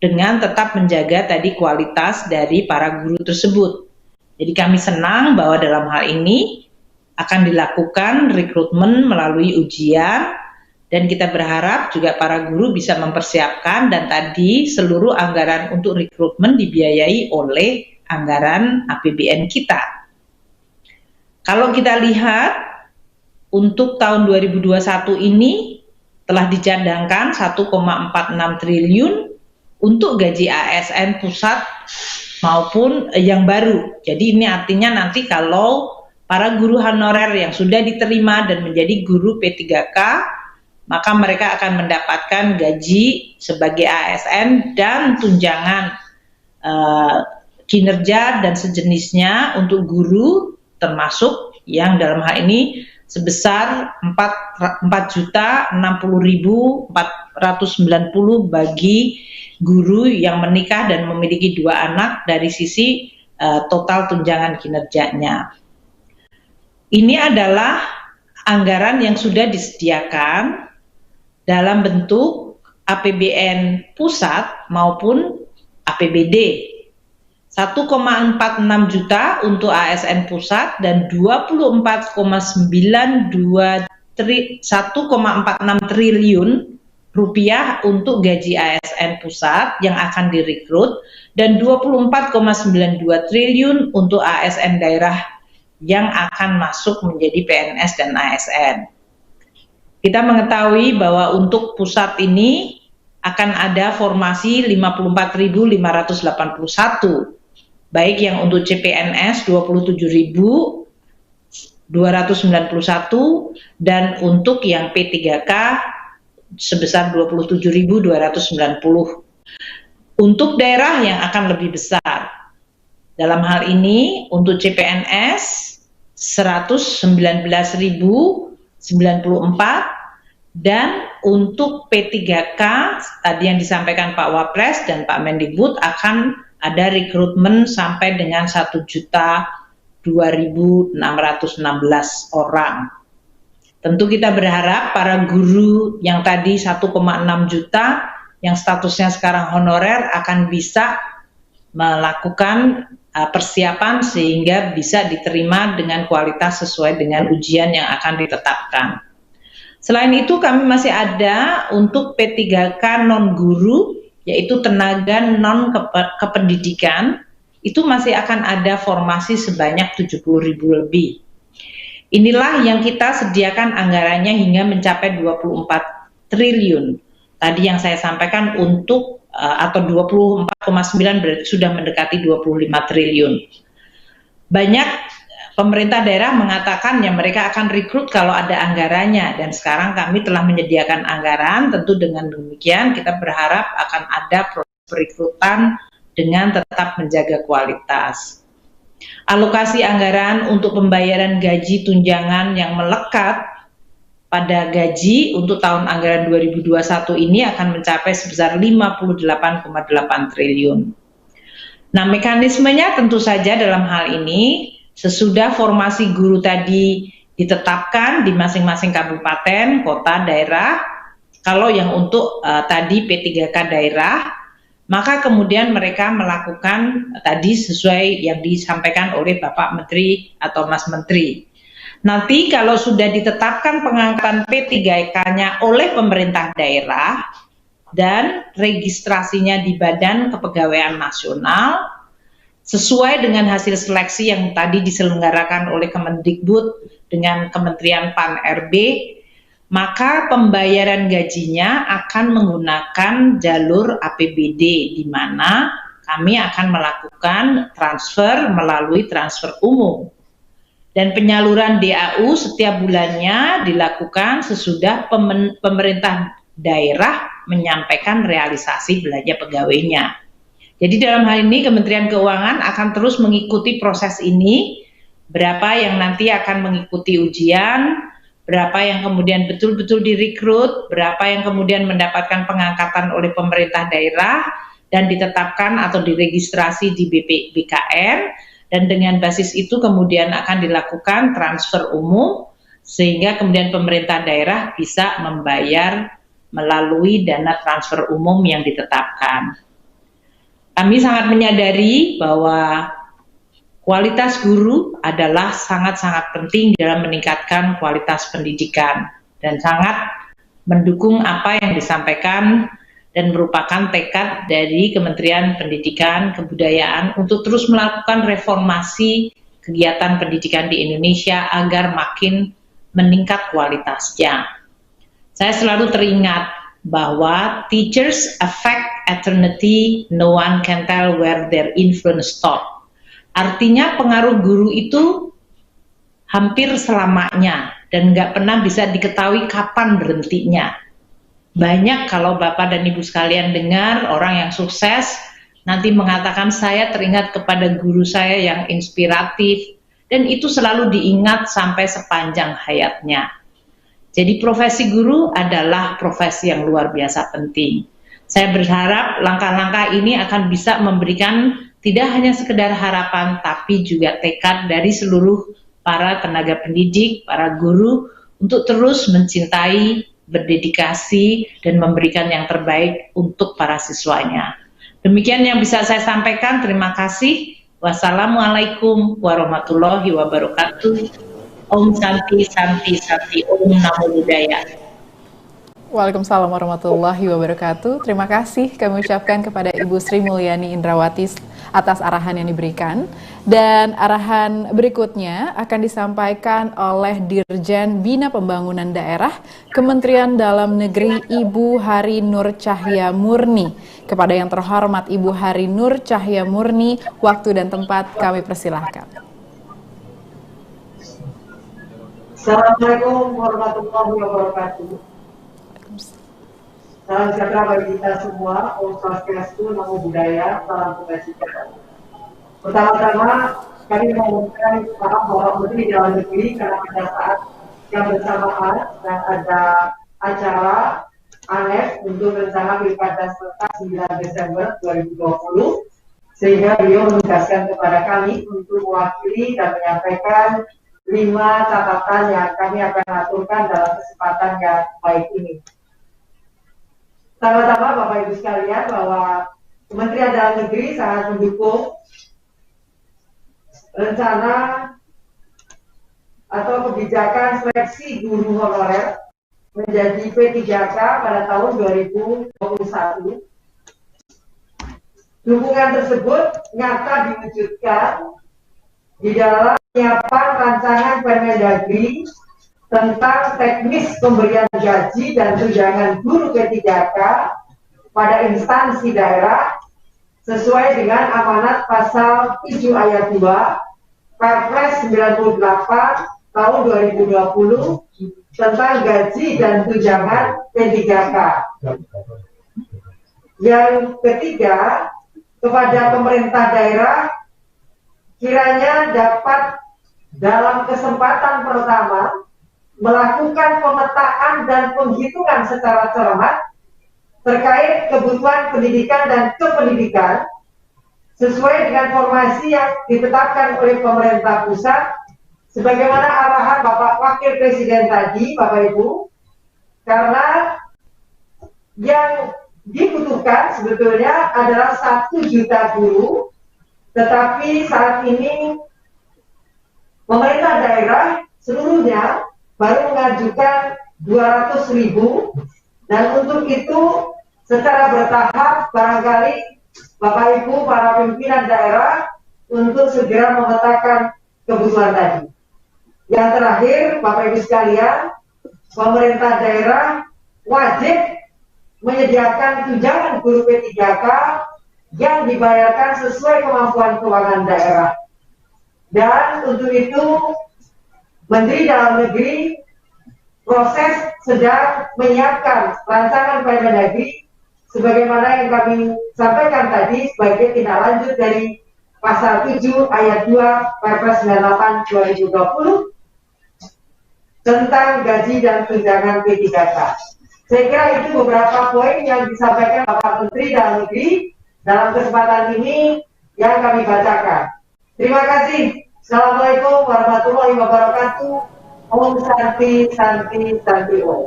dengan tetap menjaga tadi kualitas dari para guru tersebut. Jadi kami senang bahwa dalam hal ini akan dilakukan rekrutmen melalui ujian dan kita berharap juga para guru bisa mempersiapkan dan tadi seluruh anggaran untuk rekrutmen dibiayai oleh anggaran APBN kita. Kalau kita lihat untuk tahun 2021 ini telah dicadangkan 1,46 triliun untuk gaji ASN pusat maupun yang baru. Jadi ini artinya nanti kalau para guru honorer yang sudah diterima dan menjadi guru P3K, maka mereka akan mendapatkan gaji sebagai ASN dan tunjangan kinerja dan sejenisnya untuk guru, termasuk yang dalam hal ini sebesar 4.060.490 bagi guru yang menikah dan memiliki 2 anak dari sisi total tunjangan kinerjanya. Ini adalah anggaran yang sudah disediakan dalam bentuk APBN pusat maupun APBD. 1,46 juta untuk ASN pusat dan 1,46 triliun rupiah untuk gaji ASN pusat yang akan direkrut dan 24,92 triliun untuk ASN daerah yang akan masuk menjadi PNS dan ASN. Kita mengetahui bahwa untuk pusat ini akan ada formasi 54.581, baik yang untuk CPNS 27.291 dan untuk yang P3K sebesar 27.290. Untuk daerah yang akan lebih besar, dalam hal ini untuk CPNS 119.094 dan untuk P3K tadi yang disampaikan Pak Wapres dan Pak Mendikbud akan ada rekrutmen sampai dengan 1.020.000 2.616 orang. Tentu kita berharap para guru yang tadi 1,6 juta yang statusnya sekarang honorer akan bisa melakukan persiapan sehingga bisa diterima dengan kualitas sesuai dengan ujian yang akan ditetapkan. Selain itu kami masih ada untuk P3K non-guru, yaitu tenaga non-kependidikan, itu masih akan ada formasi sebanyak 70.000 lebih. Inilah yang kita sediakan anggarannya hingga mencapai 24 triliun. Tadi yang saya sampaikan untuk atau 24,9 berarti sudah mendekati 25 triliun. Banyak pemerintah daerah mengatakan ya mereka akan rekrut kalau ada anggarannya, dan sekarang kami telah menyediakan anggaran. Tentu dengan demikian kita berharap akan ada proses perekrutan dengan tetap menjaga kualitas. Alokasi anggaran untuk pembayaran gaji tunjangan yang melekat pada gaji untuk tahun anggaran 2021 ini akan mencapai sebesar 58,8 triliun. Nah, mekanismenya tentu saja dalam hal ini sesudah formasi guru tadi ditetapkan di masing-masing kabupaten, kota, daerah. Kalau yang untuk tadi P3K daerah, maka kemudian mereka melakukan tadi sesuai yang disampaikan oleh Bapak Menteri atau Mas Menteri. Nanti kalau sudah ditetapkan pengangkatan P3K-nya oleh pemerintah daerah dan registrasinya di Badan Kepegawaian Nasional sesuai dengan hasil seleksi yang tadi diselenggarakan oleh Kemendikbud dengan Kementerian Pan-RB, maka pembayaran gajinya akan menggunakan jalur APBD, di mana kami akan melakukan transfer melalui transfer umum. Dan penyaluran DAU setiap bulannya dilakukan sesudah pemerintah daerah menyampaikan realisasi belanja pegawainya. Jadi dalam hal ini Kementerian Keuangan akan terus mengikuti proses ini, berapa yang nanti akan mengikuti ujian, berapa yang kemudian betul-betul direkrut, berapa yang kemudian mendapatkan pengangkatan oleh pemerintah daerah dan ditetapkan atau diregistrasi di BKN. Dan dengan basis itu kemudian akan dilakukan transfer umum sehingga kemudian pemerintah daerah bisa membayar melalui dana transfer umum yang ditetapkan. Kami sangat menyadari bahwa kualitas guru adalah sangat-sangat penting dalam meningkatkan kualitas pendidikan dan sangat mendukung apa yang disampaikan dan merupakan tekad dari Kementerian Pendidikan Kebudayaan untuk terus melakukan reformasi kegiatan pendidikan di Indonesia agar makin meningkat kualitasnya. Saya selalu teringat bahwa teachers affect eternity, no one can tell where their influence stop. Artinya pengaruh guru itu hampir selamanya dan nggak pernah bisa diketahui kapan berhentinya. Banyak kalau Bapak dan Ibu sekalian dengar orang yang sukses nanti mengatakan saya teringat kepada guru saya yang inspiratif, dan itu selalu diingat sampai sepanjang hayatnya. Jadi profesi guru adalah profesi yang luar biasa penting. Saya berharap langkah-langkah ini akan bisa memberikan tidak hanya sekedar harapan, tapi juga tekad dari seluruh para tenaga pendidik, para guru untuk terus mencintai, berdedikasi, dan memberikan yang terbaik untuk para siswanya. Demikian yang bisa saya sampaikan. Terima kasih. Wassalamualaikum warahmatullahi wabarakatuh. Om Santi Santi Santi, Om Namo Buddhaya. Waalaikumsalam warahmatullahi wabarakatuh. Terima kasih kami ucapkan kepada Ibu Sri Mulyani Indrawati atas arahan yang diberikan. Dan arahan berikutnya akan disampaikan oleh Dirjen Bina Pembangunan Daerah Kementerian Dalam Negeri Ibu Hari Nur Cahya Murni. Kepada yang terhormat Ibu Hari Nur Cahya Murni, waktu dan tempat kami persilahkan. Assalamualaikum warahmatullahi wabarakatuh. Salam sejahtera bagi kita semua. Om Swastiastu, Namo Buddhaya, salam kebajikan. Pertama-tama kami mengucapkan maaf Bapak Menteri Dalam Negeri karena pada saat yang bersamaan dan ada acara ANEF untuk rencana Pilkada serentak 9 Desember 2020, sehingga beliau menugaskan kepada kami untuk mewakili dan menyampaikan 5 catatan yang kami akan aturkan dalam kesempatan yang baik ini. Pertama-tama Bapak Ibu sekalian, bahwa Kementerian Dalam Negeri sangat mendukung rencana atau kebijakan seleksi guru honorer menjadi P3K pada tahun 2021. Dukungan tersebut nyata diwujudkan di dalam penyiapan rancangan Permendagri tentang teknis pemberian gaji dan tunjangan guru P3K pada instansi daerah sesuai dengan amanat pasal 7 ayat 2 Perpres 98 tahun 2020 tentang gaji dan tunjangan P3K. Yang ketiga, kepada pemerintah daerah kiranya dapat dalam kesempatan pertama melakukan pemetaan dan penghitungan secara cermat terkait kebutuhan pendidikan dan kependidikan sesuai dengan formasi yang ditetapkan oleh pemerintah pusat sebagaimana arahan Bapak Wakil Presiden tadi, Bapak Ibu, karena yang dibutuhkan sebetulnya adalah 1 juta guru, tetapi saat ini pemerintah daerah seluruhnya baru mengajukan 200.000, dan untuk itu secara bertahap barangkali Bapak Ibu para pimpinan daerah untuk segera memetakan kebutuhan tadi. Yang terakhir, Bapak Ibu sekalian, pemerintah daerah wajib menyediakan tunjangan guru P3K yang dibayarkan sesuai kemampuan keuangan daerah. Dan untuk itu, Menteri Dalam Negeri proses sedang menyiapkan rancangan Permendagri sebagaimana yang kami sampaikan tadi sebagai tindak lanjut dari pasal 7 ayat 2 Perpres 98 2020 tentang gaji dan tunjangan P3K. Saya kira itu beberapa poin yang disampaikan Bapak Menteri Dalam Negeri dalam kesempatan ini yang kami bacakan. Terima kasih. Assalamualaikum warahmatullahi wabarakatuh. Om Santi Santi Santi Om.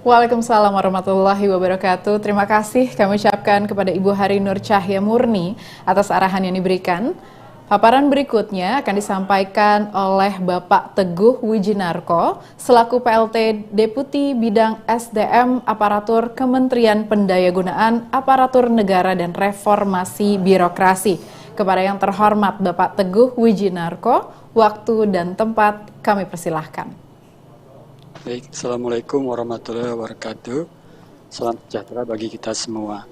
Waalaikumsalam warahmatullahi wabarakatuh. Terima kasih kami ucapkan kepada Ibu Hari Nur Cahya Murni atas arahan yang diberikan. Paparan berikutnya akan disampaikan oleh Bapak Teguh Wijinarko selaku PLT Deputi Bidang SDM Aparatur Kementerian Pendayagunaan Aparatur Negara dan Reformasi Birokrasi. Kepada yang terhormat Bapak Teguh Wijinarko, waktu dan tempat kami persilahkan. Baik, Assalamualaikum warahmatullahi wabarakatuh. Salam sejahtera bagi kita semua.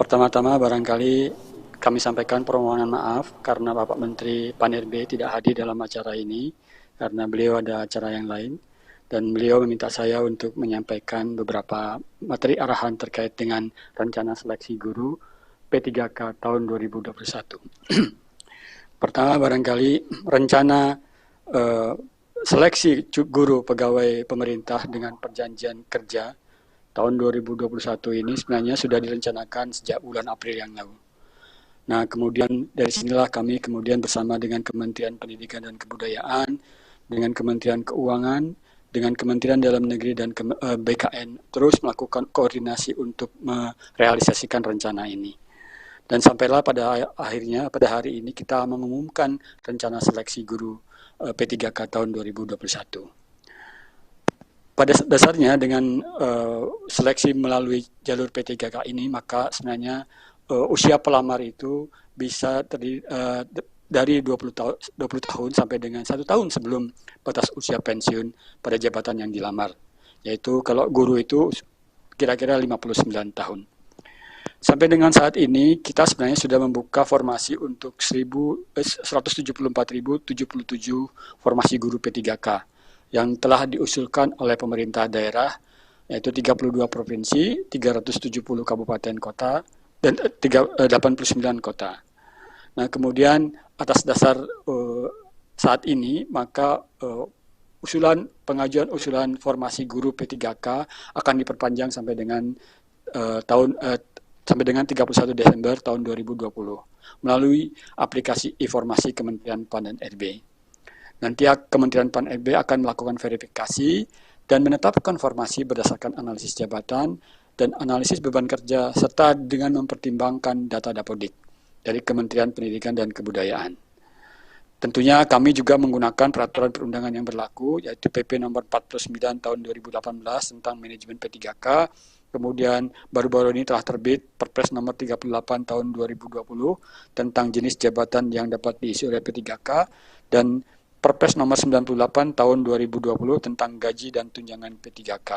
Pertama-tama barangkali kami sampaikan permohonan maaf karena Bapak Menteri Pan-RB tidak hadir dalam acara ini karena beliau ada acara yang lain, dan beliau meminta saya untuk menyampaikan beberapa materi arahan terkait dengan rencana seleksi guru P3K tahun 2021. Pertama barangkali rencana seleksi guru pegawai pemerintah dengan perjanjian kerja tahun 2021 ini sebenarnya sudah direncanakan sejak bulan April yang lalu. Nah, kemudian dari sinilah kami kemudian bersama dengan Kementerian Pendidikan dan Kebudayaan, dengan Kementerian Keuangan, dengan Kementerian Dalam Negeri dan BKN terus melakukan koordinasi untuk merealisasikan rencana ini. Dan sampailah pada akhirnya pada hari ini kita mengumumkan rencana seleksi guru P3K tahun 2021. Pada dasarnya dengan seleksi melalui jalur P3K ini, maka sebenarnya usia pelamar itu bisa terdiri dari 20 tahun sampai dengan 1 tahun sebelum batas usia pensiun pada jabatan yang dilamar. Yaitu kalau guru itu kira-kira 59 tahun. Sampai dengan saat ini kita sebenarnya sudah membuka formasi untuk 174.077 formasi guru P3K yang telah diusulkan oleh pemerintah daerah, yaitu 32 provinsi, 370 kabupaten kota, dan 89 kota. Nah, kemudian atas dasar saat ini maka pengajuan usulan formasi guru P3K akan diperpanjang sampai dengan sampai dengan 31 Desember tahun 2020. melalui aplikasi informasi Kementerian PAN dan RB. Nanti Kementerian PAN RB akan melakukan verifikasi dan menetapkan formasi berdasarkan analisis jabatan dan analisis beban kerja serta dengan mempertimbangkan data Dapodik dari Kementerian Pendidikan dan Kebudayaan. Tentunya kami juga menggunakan peraturan perundangan yang berlaku, yaitu PP nomor 49 tahun 2018 tentang manajemen P3K, kemudian baru-baru ini telah terbit Perpres nomor 38 tahun 2020 tentang jenis jabatan yang dapat diisi oleh P3K, dan Perpres nomor 98 tahun 2020 tentang gaji dan tunjangan P3K.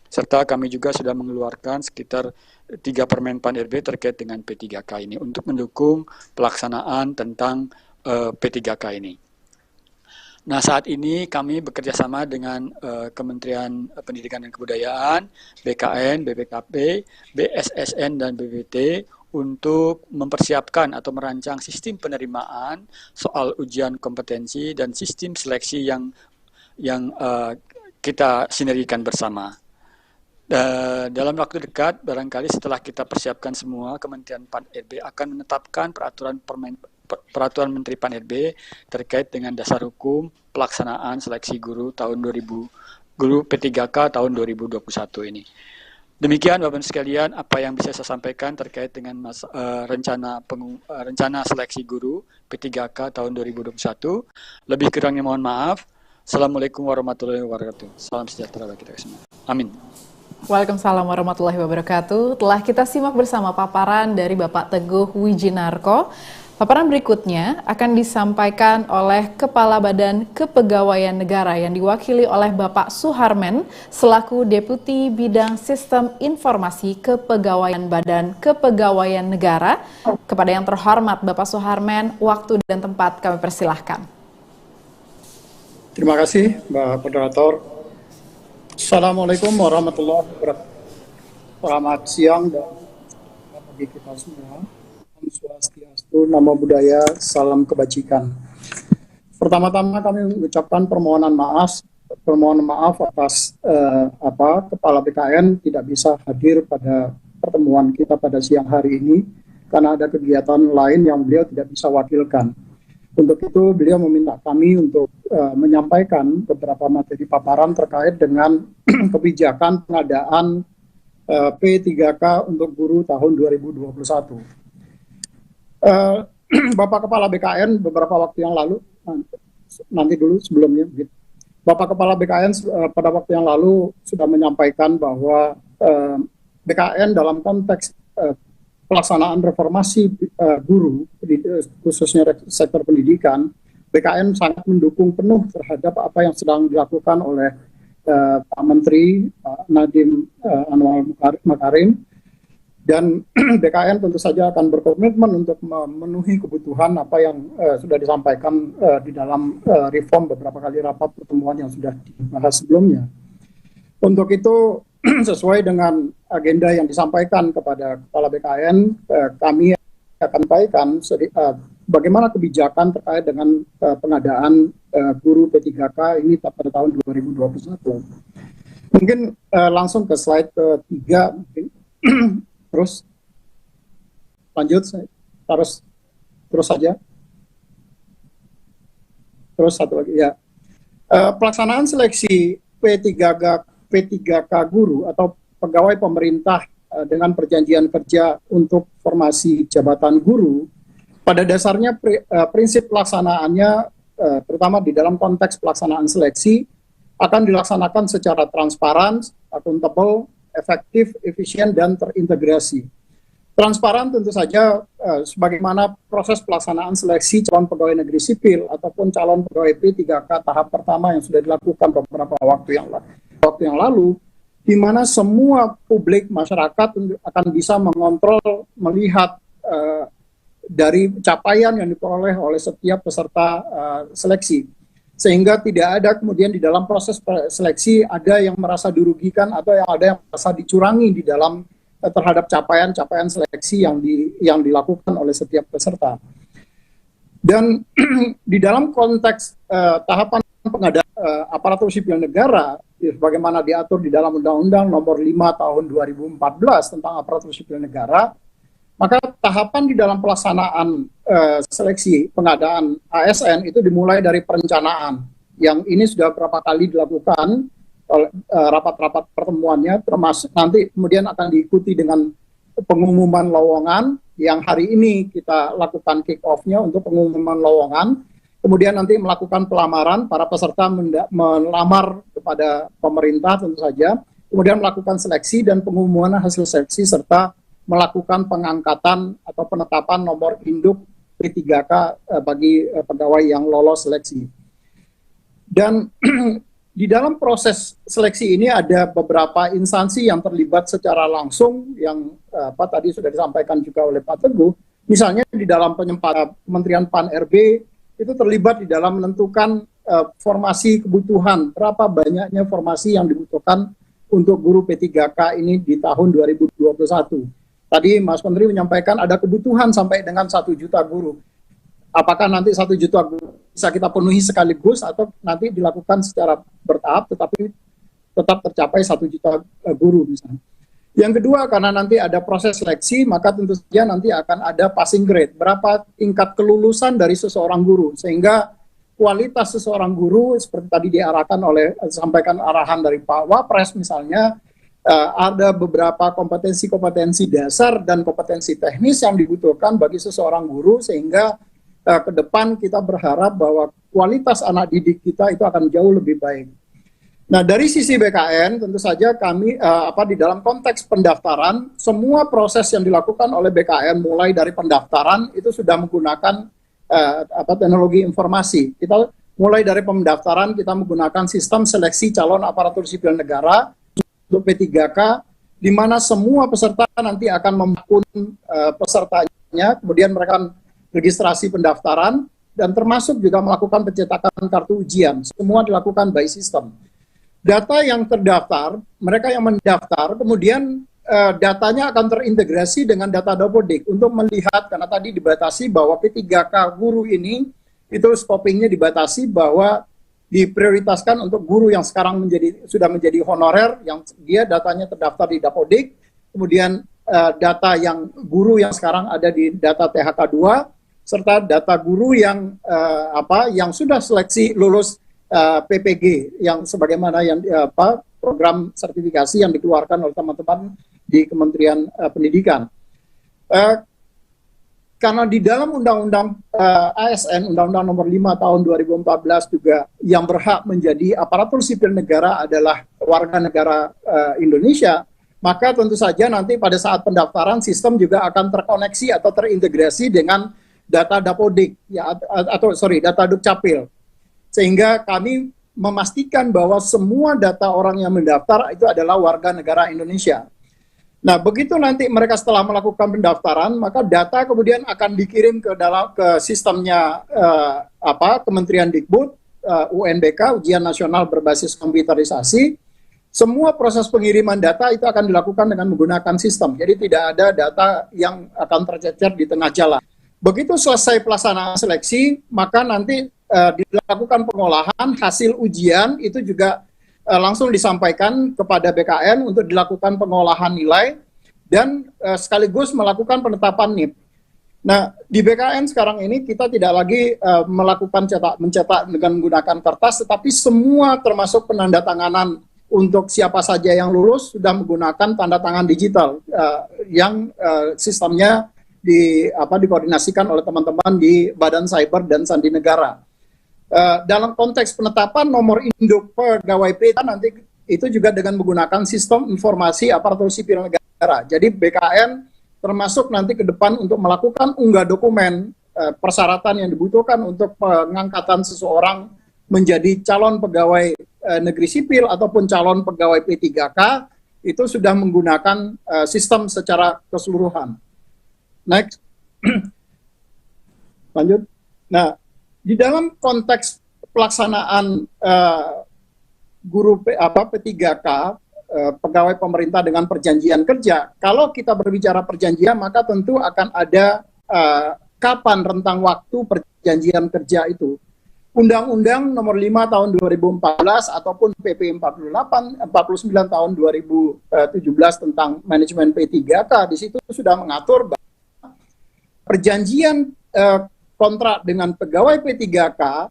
Serta kami juga sudah mengeluarkan sekitar 3 Permen PAN RB terkait dengan P3K ini untuk mendukung pelaksanaan tentang P3K ini. Nah, saat ini kami bekerja sama dengan Kementerian Pendidikan dan Kebudayaan, BKN, BPKP, BSSN, dan BPT untuk mempersiapkan atau merancang sistem penerimaan soal ujian kompetensi dan sistem seleksi yang kita sinergikan bersama. Dalam waktu dekat, barangkali setelah kita persiapkan semua, Kementerian PAN RB akan menetapkan Peraturan Menteri PAN RB terkait dengan dasar hukum pelaksanaan seleksi guru guru P3K tahun 2021 ini. Demikian Bapak sekalian apa yang bisa saya sampaikan terkait dengan rencana seleksi guru P3K tahun 2021. Lebih kurangnya mohon maaf. Assalamualaikum warahmatullahi wabarakatuh. Salam sejahtera bagi kita semua. Amin. Waalaikumsalam warahmatullahi wabarakatuh. Telah kita simak bersama paparan dari Bapak Teguh Wijinarko. Paparan berikutnya akan disampaikan oleh Kepala Badan Kepegawaian Negara yang diwakili oleh Bapak Suharmen selaku Deputi Bidang Sistem Informasi Kepegawaian Badan Kepegawaian Negara. Kepada yang terhormat Bapak Suharmen, waktu dan tempat kami persilahkan. Terima kasih Mbak Moderator. Assalamualaikum warahmatullahi wabarakatuh. Selamat siang dan bagi kita semua. Om Swastiastu, Namo Buddhaya, salam kebajikan. Pertama-tama kami mengucapkan permohonan maaf atas Kepala BKN tidak bisa hadir pada pertemuan kita pada siang hari ini karena ada kegiatan lain yang beliau tidak bisa wakilkan. Untuk itu beliau meminta kami untuk menyampaikan beberapa materi paparan terkait dengan kebijakan pengadaan P3K untuk guru tahun 2021. Bapak Kepala BKN beberapa waktu yang lalu, nanti dulu sebelumnya, Bapak Kepala BKN pada waktu yang lalu sudah menyampaikan bahwa BKN dalam konteks pelaksanaan reformasi guru, khususnya sektor pendidikan, BKN sangat mendukung penuh terhadap apa yang sedang dilakukan oleh Pak Menteri Pak Nadiem Anwar Makarim. Dan BKN tentu saja akan berkomitmen untuk memenuhi kebutuhan apa yang sudah disampaikan di dalam reform beberapa kali rapat pertemuan yang sudah dibahas sebelumnya. Untuk itu, sesuai dengan agenda yang disampaikan kepada Kepala BKN, kami akan sampaikan bagaimana kebijakan terkait dengan pengadaan guru P3K ini pada tahun 2021. Mungkin langsung ke slide ketiga, mungkin. Terus lanjut, terus saja. Terus satu lagi ya. Pelaksanaan seleksi P3K guru atau pegawai pemerintah dengan perjanjian kerja untuk formasi jabatan guru, pada dasarnya prinsip pelaksanaannya terutama di dalam konteks pelaksanaan seleksi akan dilaksanakan secara transparan, akuntabel, efektif, efisien, dan terintegrasi. Transparan tentu saja sebagaimana proses pelaksanaan seleksi calon pegawai negeri sipil ataupun calon pegawai P3K tahap pertama yang sudah dilakukan beberapa waktu yang lalu, di mana semua publik masyarakat akan bisa mengontrol, melihat dari capaian yang diperoleh oleh setiap peserta seleksi. Sehingga tidak ada kemudian di dalam proses seleksi ada yang merasa dirugikan atau ada yang merasa dicurangi di dalam terhadap capaian seleksi yang dilakukan oleh setiap peserta. Dan di dalam konteks tahapan pengadaan aparatur sipil negara, sebagaimana diatur di dalam Undang-Undang Nomor 5 Tahun 2014 tentang aparatur sipil negara, Maka tahapan di dalam pelaksanaan seleksi pengadaan ASN itu dimulai dari perencanaan, yang ini sudah berapa kali dilakukan oleh rapat-rapat pertemuannya, termasuk nanti kemudian akan diikuti dengan pengumuman lowongan, yang hari ini kita lakukan kick off-nya untuk pengumuman lowongan, kemudian nanti melakukan pelamaran, para peserta melamar kepada pemerintah tentu saja, kemudian melakukan seleksi dan pengumuman hasil seleksi, serta melakukan pengangkatan atau penetapan nomor induk P3K bagi pegawai yang lolos seleksi. Dan di dalam proses seleksi ini ada beberapa instansi yang terlibat secara langsung, yang tadi sudah disampaikan juga oleh Pak Teguh. Misalnya di dalam Kementerian PAN-RB itu terlibat di dalam menentukan formasi kebutuhan, berapa banyaknya formasi yang dibutuhkan untuk guru P3K ini di tahun 2021. Tadi Mas Menteri menyampaikan ada kebutuhan sampai dengan 1 juta guru. Apakah nanti 1 juta guru bisa kita penuhi sekaligus atau nanti dilakukan secara bertahap tetapi tetap tercapai 1 juta guru misalnya. Yang kedua, karena nanti ada proses seleksi, maka tentu saja nanti akan ada passing grade. Berapa tingkat kelulusan dari seseorang guru, sehingga kualitas seseorang guru seperti tadi diarahkan oleh, sampaikan arahan dari Pak Wapres misalnya, ada beberapa kompetensi-kompetensi dasar dan kompetensi teknis yang dibutuhkan bagi seseorang guru, sehingga ke depan kita berharap bahwa kualitas anak didik kita itu akan jauh lebih baik. Nah, dari sisi BKN tentu saja kami di dalam konteks pendaftaran, semua proses yang dilakukan oleh BKN mulai dari pendaftaran itu sudah menggunakan teknologi informasi. Kita mulai dari pendaftaran kita menggunakan sistem seleksi calon aparatur sipil negara untuk P3K, di mana semua peserta nanti akan membangun pesertanya, kemudian mereka registrasi pendaftaran, dan termasuk juga melakukan pencetakan kartu ujian. Semua dilakukan by system. Data yang terdaftar, mereka yang mendaftar, kemudian datanya akan terintegrasi dengan data Dapodik untuk melihat, karena tadi dibatasi bahwa P3K guru ini, itu scopingnya dibatasi bahwa diprioritaskan untuk guru yang sekarang sudah menjadi honorer, yang dia datanya terdaftar di Dapodik, kemudian data yang guru yang sekarang ada di data THK2, serta data guru yang sudah seleksi lulus PPG, yang sebagaimana yang program sertifikasi yang dikeluarkan oleh teman-teman di Kementerian Pendidikan. Karena di dalam Undang-Undang ASN, Undang-Undang Nomor 5 Tahun 2014 juga, yang berhak menjadi aparatur sipil negara adalah warga negara Indonesia, maka tentu saja nanti pada saat pendaftaran sistem juga akan terkoneksi atau terintegrasi dengan data Dapodik, data Dukcapil, sehingga kami memastikan bahwa semua data orang yang mendaftar itu adalah warga negara Indonesia. Nah, begitu nanti mereka setelah melakukan pendaftaran, maka data kemudian akan dikirim ke sistemnya Kementerian Dikbud, UNBK, Ujian Nasional Berbasis Komputerisasi. Semua proses pengiriman data itu akan dilakukan dengan menggunakan sistem. Jadi tidak ada data yang akan tercecer di tengah jalan. Begitu selesai pelaksanaan seleksi, maka nanti dilakukan pengolahan hasil ujian itu juga langsung disampaikan kepada BKN untuk dilakukan pengolahan nilai dan sekaligus melakukan penetapan NIP. Nah, di BKN sekarang ini kita tidak lagi melakukan mencetak dengan menggunakan kertas, tetapi semua termasuk penandatanganan untuk siapa saja yang lulus sudah menggunakan tanda tangan digital yang sistemnya dikoordinasikan oleh teman-teman di Badan Cyber dan Sandi Negara. Dalam konteks penetapan nomor induk pegawai P3K nanti itu juga dengan menggunakan sistem informasi aparatur sipil negara. Jadi BKN termasuk nanti ke depan untuk melakukan unggah dokumen persyaratan yang dibutuhkan untuk pengangkatan seseorang menjadi calon pegawai negeri sipil ataupun calon pegawai P3K itu sudah menggunakan sistem secara keseluruhan. Next. Lanjut. Nah, di dalam konteks pelaksanaan guru P3K, pegawai pemerintah dengan perjanjian kerja, kalau kita berbicara perjanjian, maka tentu akan ada kapan rentang waktu perjanjian kerja itu. Undang-Undang Nomor 5 Tahun 2014 ataupun PP 49 Tahun 2017 tentang manajemen P3K, di situ sudah mengatur perjanjian kontrak dengan pegawai P3K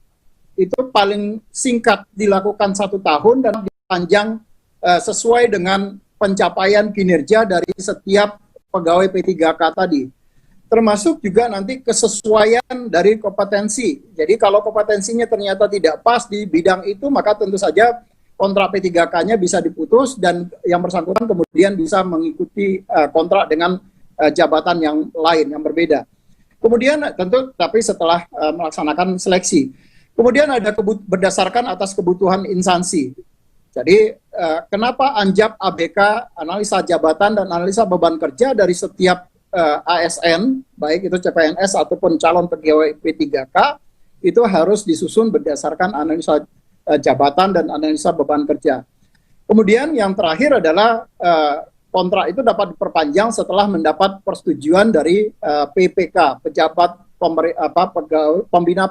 itu paling singkat dilakukan 1 tahun dan dipanjang sesuai dengan pencapaian kinerja dari setiap pegawai P3K tadi. Termasuk juga nanti kesesuaian dari kompetensi. Jadi kalau kompetensinya ternyata tidak pas di bidang itu, maka tentu saja kontrak P3K-nya bisa diputus dan yang bersangkutan kemudian bisa mengikuti kontrak dengan jabatan yang lain, yang berbeda. Kemudian tentu tapi setelah melaksanakan seleksi. Kemudian ada berdasarkan atas kebutuhan instansi. Jadi kenapa Anjab ABK, analisa jabatan dan analisa beban kerja dari setiap ASN, baik itu CPNS ataupun calon pegawai P3K, itu harus disusun berdasarkan analisa jabatan dan analisa beban kerja. Kemudian yang terakhir adalah kontrak itu dapat diperpanjang setelah mendapat persetujuan dari PPK, pejabat pembina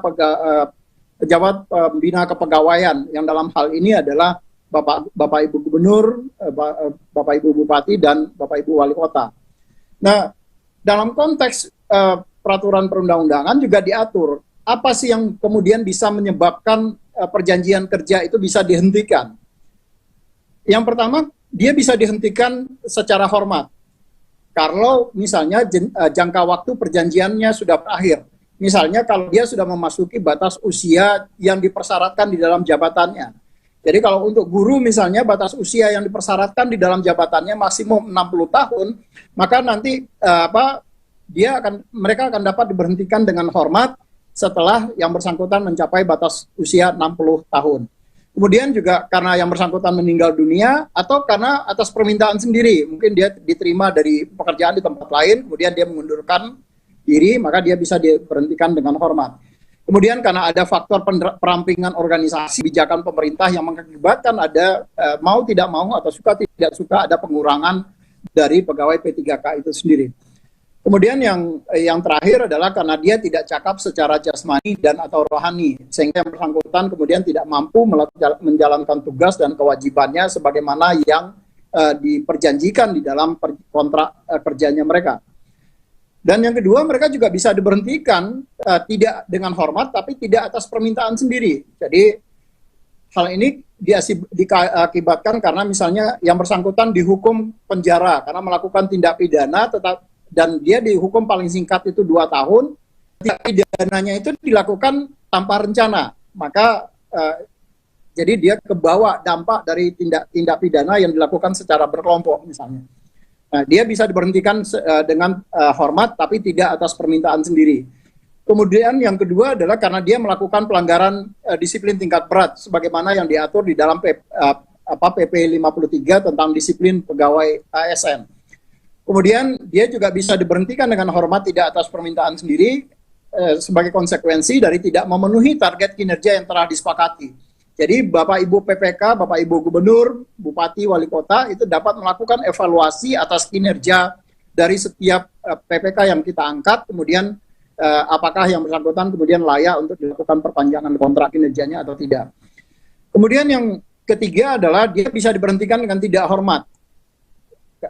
kepegawaian, yang dalam hal ini adalah Bapak Ibu Gubernur, Bapak Ibu Bupati, dan Bapak Ibu Wali Kota. Nah, dalam konteks peraturan perundang-undangan juga diatur apa sih yang kemudian bisa menyebabkan perjanjian kerja itu bisa dihentikan. Yang pertama, dia bisa dihentikan secara hormat. Kalau misalnya jangka waktu perjanjiannya sudah berakhir. Misalnya kalau dia sudah memasuki batas usia yang dipersyaratkan di dalam jabatannya. Jadi kalau untuk guru misalnya batas usia yang dipersyaratkan di dalam jabatannya maksimum 60 tahun, maka nanti mereka akan dapat diberhentikan dengan hormat setelah yang bersangkutan mencapai batas usia 60 tahun. Kemudian juga karena yang bersangkutan meninggal dunia atau karena atas permintaan sendiri, mungkin dia diterima dari pekerjaan di tempat lain, kemudian dia mengundurkan diri, maka dia bisa diberhentikan dengan hormat. Kemudian karena ada faktor perampingan organisasi kebijakan pemerintah yang mengakibatkan ada mau tidak mau atau suka tidak suka ada pengurangan dari pegawai P3K itu sendiri. Kemudian yang terakhir adalah karena dia tidak cakap secara jasmani dan atau rohani, sehingga yang bersangkutan kemudian tidak mampu menjalankan tugas dan kewajibannya sebagaimana yang diperjanjikan di dalam kontrak kerjanya mereka. Dan yang kedua, mereka juga bisa diberhentikan tidak dengan hormat, tapi tidak atas permintaan sendiri. Jadi hal ini diakibatkan karena misalnya yang bersangkutan dihukum penjara karena melakukan tindak pidana, dan dia dihukum paling singkat itu 2 tahun. Tindak pidananya itu dilakukan tanpa rencana, maka jadi dia kebawa dampak dari tindak pidana yang dilakukan secara berkelompok misalnya. Nah, dia bisa diberhentikan dengan hormat, tapi tidak atas permintaan sendiri. Kemudian yang kedua adalah karena dia melakukan pelanggaran disiplin tingkat berat, sebagaimana yang diatur di dalam PP 53 tentang disiplin pegawai ASN. Kemudian dia juga bisa diberhentikan dengan hormat tidak atas permintaan sendiri sebagai konsekuensi dari tidak memenuhi target kinerja yang telah disepakati. Jadi Bapak Ibu PPK, Bapak Ibu Gubernur, Bupati, Wali Kota itu dapat melakukan evaluasi atas kinerja dari setiap PPK yang kita angkat, kemudian apakah yang bersangkutan kemudian layak untuk dilakukan perpanjangan kontrak kinerjanya atau tidak. Kemudian yang ketiga adalah dia bisa diberhentikan dengan tidak hormat.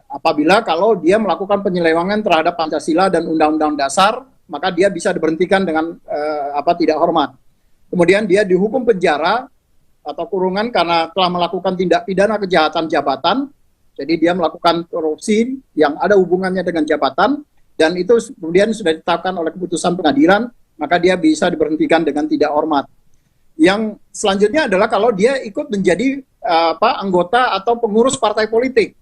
Apabila kalau dia melakukan penyelewengan terhadap Pancasila dan Undang-Undang Dasar, maka dia bisa diberhentikan dengan tidak hormat. Kemudian dia dihukum penjara atau kurungan karena telah melakukan tindak pidana kejahatan jabatan. Jadi dia melakukan korupsi yang ada hubungannya dengan jabatan, dan itu kemudian sudah ditetapkan oleh keputusan pengadilan, maka dia bisa diberhentikan dengan tidak hormat. Yang selanjutnya adalah kalau dia ikut menjadi anggota atau pengurus partai politik.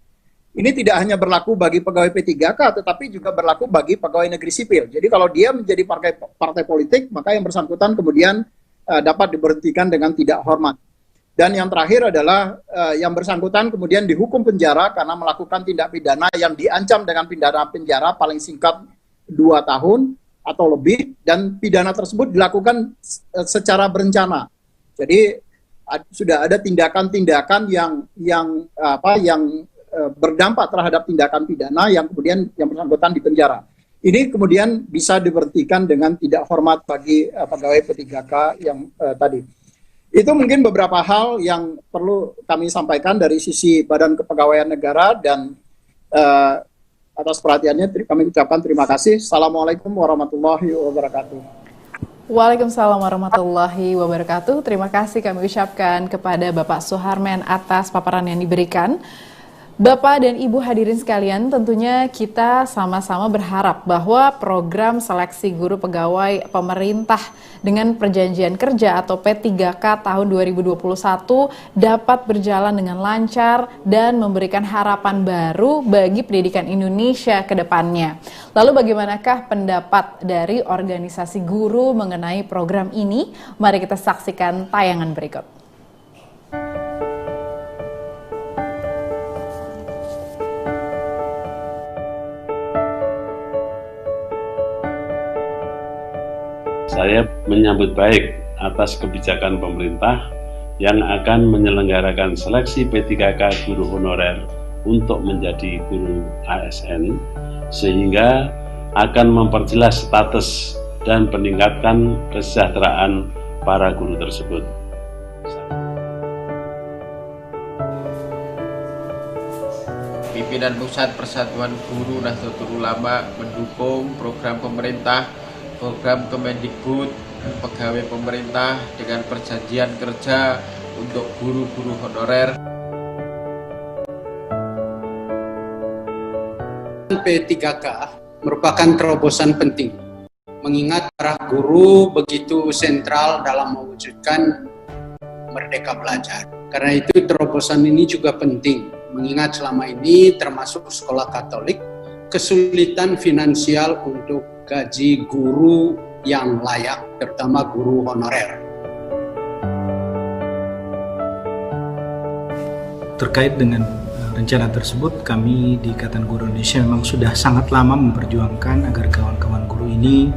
Ini tidak hanya berlaku bagi pegawai P3K, tetapi juga berlaku bagi pegawai negeri sipil. Jadi kalau dia menjadi partai politik, maka yang bersangkutan kemudian dapat diberhentikan dengan tidak hormat. Dan yang terakhir adalah yang bersangkutan kemudian dihukum penjara karena melakukan tindak pidana yang diancam dengan pidana penjara paling singkat 2 tahun atau lebih, dan pidana tersebut dilakukan secara berencana. Jadi sudah ada tindakan-tindakan yang berdampak terhadap tindakan pidana yang kemudian yang bersangkutan dipenjara. Ini kemudian bisa diberhentikan dengan tidak hormat bagi pegawai P3K yang tadi. Itu mungkin beberapa hal yang perlu kami sampaikan dari sisi Badan Kepegawaian Negara, dan Atas perhatiannya kami ucapkan terima kasih. Assalamualaikum warahmatullahi wabarakatuh. Waalaikumsalam warahmatullahi wabarakatuh. Terima kasih kami ucapkan kepada Bapak Suharmen atas paparan yang diberikan. Bapak dan Ibu hadirin sekalian, tentunya kita sama-sama berharap bahwa program seleksi guru pegawai pemerintah dengan perjanjian kerja atau P3K tahun 2021 dapat berjalan dengan lancar dan memberikan harapan baru bagi pendidikan Indonesia ke depannya. Lalu bagaimanakah pendapat dari organisasi guru mengenai program ini? Mari kita saksikan tayangan berikut. Saya menyambut baik atas kebijakan pemerintah yang akan menyelenggarakan seleksi P3K guru honorer untuk menjadi guru ASN, sehingga akan memperjelas status dan meningkatkan kesejahteraan para guru tersebut. Pimpinan Pusat Persatuan Guru Nahdlatul Ulama mendukung program pemerintah, program Kemendikbud, pegawai pemerintah dengan perjanjian kerja untuk guru-guru honorer. P3K merupakan terobosan penting, mengingat para guru begitu sentral dalam mewujudkan Merdeka Belajar. Karena itu terobosan ini juga penting, mengingat selama ini termasuk sekolah Katolik kesulitan finansial untuk gaji guru yang layak, terutama guru honorer. Terkait dengan rencana tersebut, kami di Ikatan Guru Indonesia memang sudah sangat lama memperjuangkan agar kawan-kawan guru ini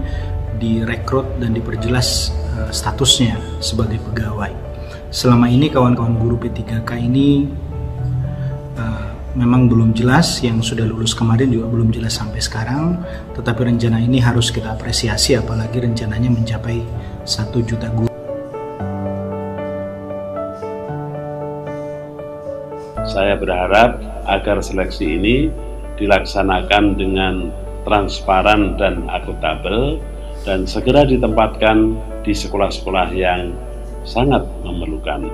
direkrut dan diperjelas statusnya sebagai pegawai. Selama ini kawan-kawan guru P3K ini memang belum jelas, yang sudah lulus kemarin juga belum jelas sampai sekarang, tetapi rencana ini harus kita apresiasi, apalagi rencananya mencapai 1 juta guru. Saya berharap agar seleksi ini dilaksanakan dengan transparan dan akuntabel dan segera ditempatkan di sekolah-sekolah yang sangat memerlukan.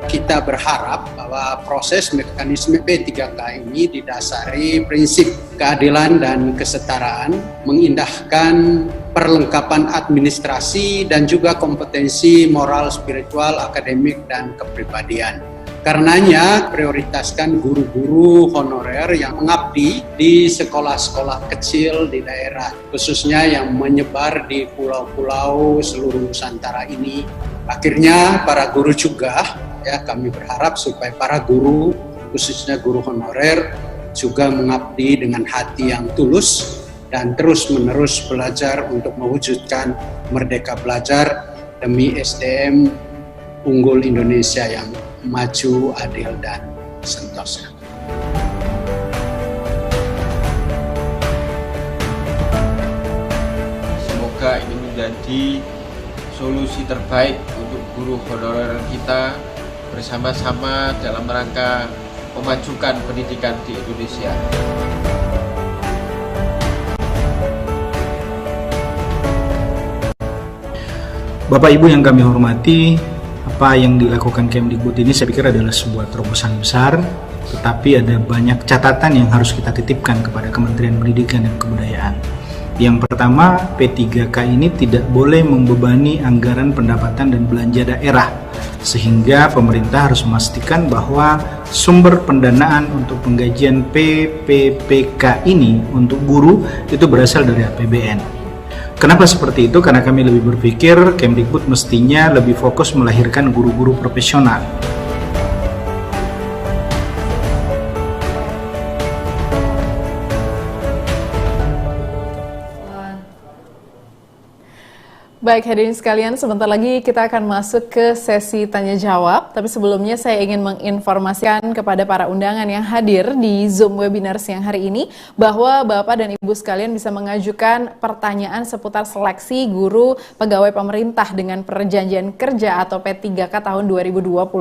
Kita berharap bahwa proses mekanisme P3K ini didasari prinsip keadilan dan kesetaraan, mengindahkan perlengkapan administrasi dan juga kompetensi moral, spiritual, akademik, dan kepribadian. Karenanya prioritaskan guru-guru honorer yang mengabdi di sekolah-sekolah kecil di daerah, khususnya yang menyebar di pulau-pulau seluruh Nusantara ini. Akhirnya para guru juga, ya, kami berharap supaya para guru, khususnya guru honorer, juga mengabdi dengan hati yang tulus dan terus-menerus belajar untuk mewujudkan Merdeka Belajar demi SDM unggul Indonesia yang maju, adil, dan sentosa. Semoga ini menjadi solusi terbaik untuk guru honorer kita bersama-sama dalam rangka memajukan pendidikan di Indonesia. Bapak Ibu yang kami hormati, apa yang dilakukan Kemdikbud ini saya pikir adalah sebuah terobosan besar, tetapi ada banyak catatan yang harus kita titipkan kepada Kementerian Pendidikan dan Kebudayaan. Yang pertama, P3K ini tidak boleh membebani anggaran pendapatan dan belanja daerah, sehingga pemerintah harus memastikan bahwa sumber pendanaan untuk penggajian PPPK ini untuk guru itu berasal dari APBN. Kenapa seperti itu? Karena kami lebih berpikir Kemdikbud mestinya lebih fokus melahirkan guru-guru profesional. Baik, hadirin sekalian, sebentar lagi kita akan masuk ke sesi tanya jawab. Tapi sebelumnya saya ingin menginformasikan kepada para undangan yang hadir di Zoom webinar siang hari ini bahwa Bapak dan Ibu sekalian bisa mengajukan pertanyaan seputar seleksi guru pegawai pemerintah dengan perjanjian kerja atau P3K tahun 2021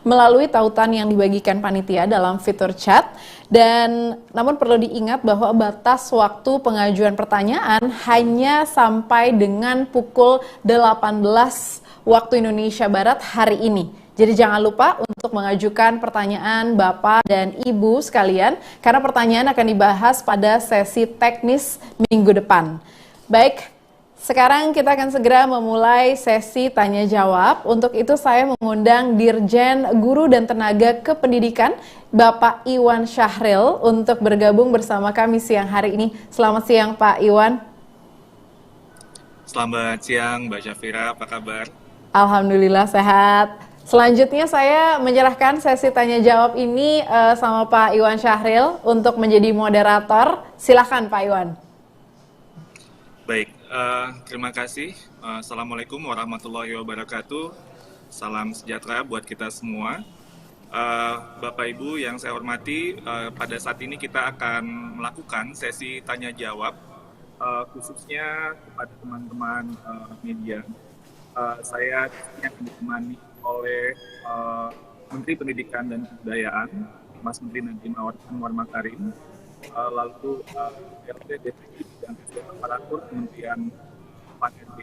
melalui tautan yang dibagikan panitia dalam fitur chat. Dan namun perlu diingat bahwa batas waktu pengajuan pertanyaan hanya sampai dengan pukul 18 waktu Indonesia Barat hari ini. Jadi jangan lupa untuk mengajukan pertanyaan Bapak dan Ibu sekalian karena pertanyaan akan dibahas pada sesi teknis minggu depan. Baik, sekarang kita akan segera memulai sesi tanya jawab. Untuk itu saya mengundang Dirjen Guru dan Tenaga Kependidikan Bapak Iwan Syahril untuk bergabung bersama kami siang hari ini. Selamat siang Pak Iwan. Selamat siang Mbak Syafira, apa kabar? Alhamdulillah sehat. Selanjutnya saya menyerahkan sesi tanya jawab ini sama Pak Iwan Syahril untuk menjadi moderator. Silakan Pak Iwan. Baik, terima kasih. Assalamualaikum warahmatullahi wabarakatuh. Salam sejahtera buat kita semua. Bapak Ibu yang saya hormati, pada saat ini kita akan melakukan sesi tanya jawab khususnya kepada teman-teman media. Saya akan ditemani oleh Menteri Pendidikan dan Kebudayaan, Mas Menteri Nadiem Anwar Makarim, lalu PLT Deputi Bidang SDM Aparatur Kementerian PAN-RB,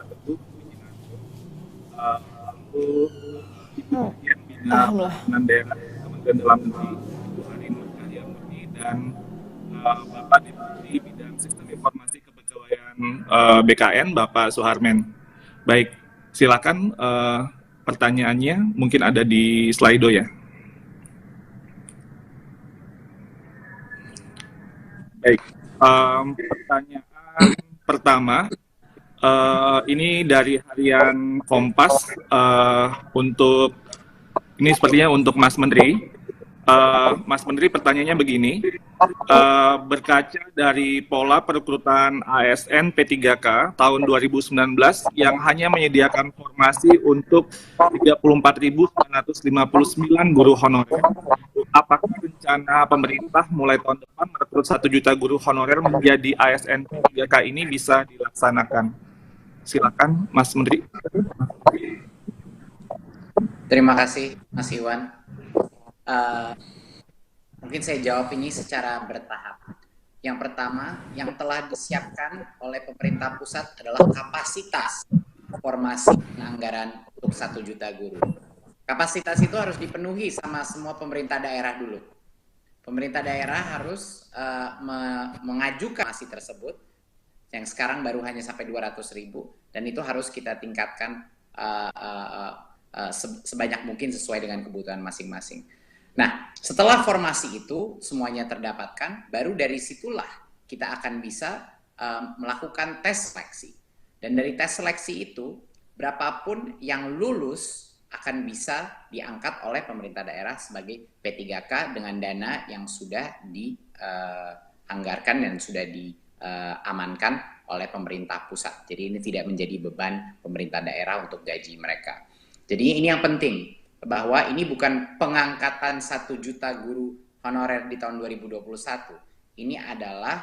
Teguh Wijinarko, lalu Ibu Dirjen Bidang Pembangunan Daerah Kementerian Dalam Negeri, Ibu Hari Nur Cahyamurti, dan Bapak Deputi Bidang Sistem Informasi Kepegawaian BKN, Bapak Suharmen. Baik, silakan pertanyaannya mungkin ada di Slido ya. Baik, pertanyaan pertama ini dari harian Kompas untuk ini sepertinya untuk Mas Menteri. Mas Menteri, pertanyaannya begini, berkaca dari pola perekrutan ASN P3K tahun 2019 yang hanya menyediakan formasi untuk 34.959 guru honorer, apakah rencana pemerintah mulai tahun depan merekrut 1 juta guru honorer menjadi ASN P3K ini bisa dilaksanakan? Silakan Mas Menteri. Terima kasih Mas Iwan. Mungkin saya jawab ini secara bertahap. Yang pertama, yang telah disiapkan oleh pemerintah pusat adalah kapasitas formasi anggaran untuk 1 juta guru. Kapasitas itu harus dipenuhi sama semua pemerintah daerah dulu. Pemerintah daerah harus mengajukan formasi tersebut, yang sekarang baru hanya sampai 200.000, dan itu harus kita tingkatkan sebanyak mungkin sesuai dengan kebutuhan masing-masing. Nah, setelah formasi itu semuanya terdapatkan, baru dari situlah kita akan bisa melakukan tes seleksi. Dan dari tes seleksi itu, berapapun yang lulus akan bisa diangkat oleh pemerintah daerah sebagai P3K dengan dana yang sudah dianggarkan dan sudah diamankan oleh pemerintah pusat. Jadi ini tidak menjadi beban pemerintah daerah untuk gaji mereka. Jadi ini yang penting, bahwa ini bukan pengangkatan 1 juta guru honorer di tahun 2021. Ini adalah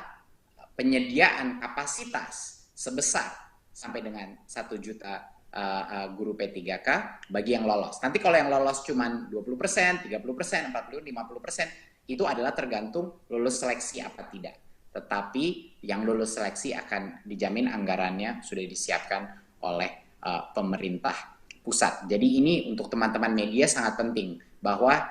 penyediaan kapasitas sebesar sampai dengan 1 juta guru P3K bagi yang lolos. Nanti kalau yang lolos cuma 20%, 30%, 40%, 50%, itu adalah tergantung lulus seleksi apa tidak. Tetapi yang lulus seleksi akan dijamin anggarannya sudah disiapkan oleh pemerintah pusat. Jadi ini untuk teman-teman media sangat penting bahwa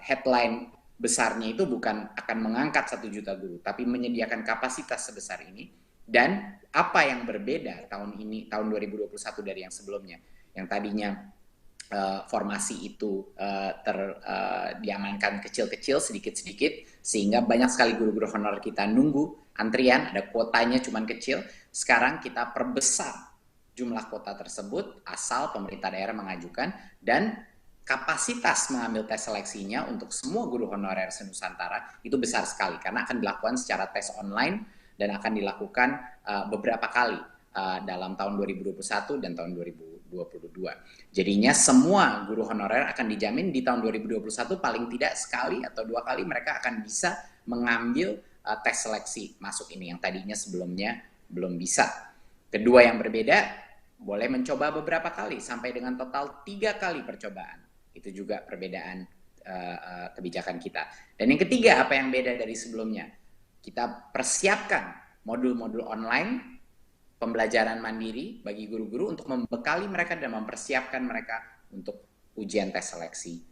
headline besarnya itu bukan akan mengangkat 1 juta guru, tapi menyediakan kapasitas sebesar ini. Dan apa yang berbeda tahun ini, tahun 2021 dari yang sebelumnya, yang tadinya formasi itu diamankan kecil-kecil, sedikit-sedikit, sehingga banyak sekali guru-guru honorer kita nunggu antrian, ada kuotanya cuman kecil. Sekarang kita perbesar jumlah kuota tersebut asal pemerintah daerah mengajukan, dan kapasitas mengambil tes seleksinya untuk semua guru honorer se-Nusantara itu besar sekali karena akan dilakukan secara tes online dan akan dilakukan beberapa kali dalam tahun 2021 dan tahun 2022. Jadinya semua guru honorer akan dijamin di tahun 2021 paling tidak sekali atau 2 kali mereka akan bisa mengambil tes seleksi masuk ini yang tadinya sebelumnya belum bisa. Kedua yang berbeda, boleh mencoba beberapa kali sampai dengan total 3 kali percobaan. Itu juga perbedaan kebijakan kita. Dan yang ketiga, apa yang beda dari sebelumnya? Kita persiapkan modul-modul online pembelajaran mandiri bagi guru-guru untuk membekali mereka dan mempersiapkan mereka untuk ujian tes seleksi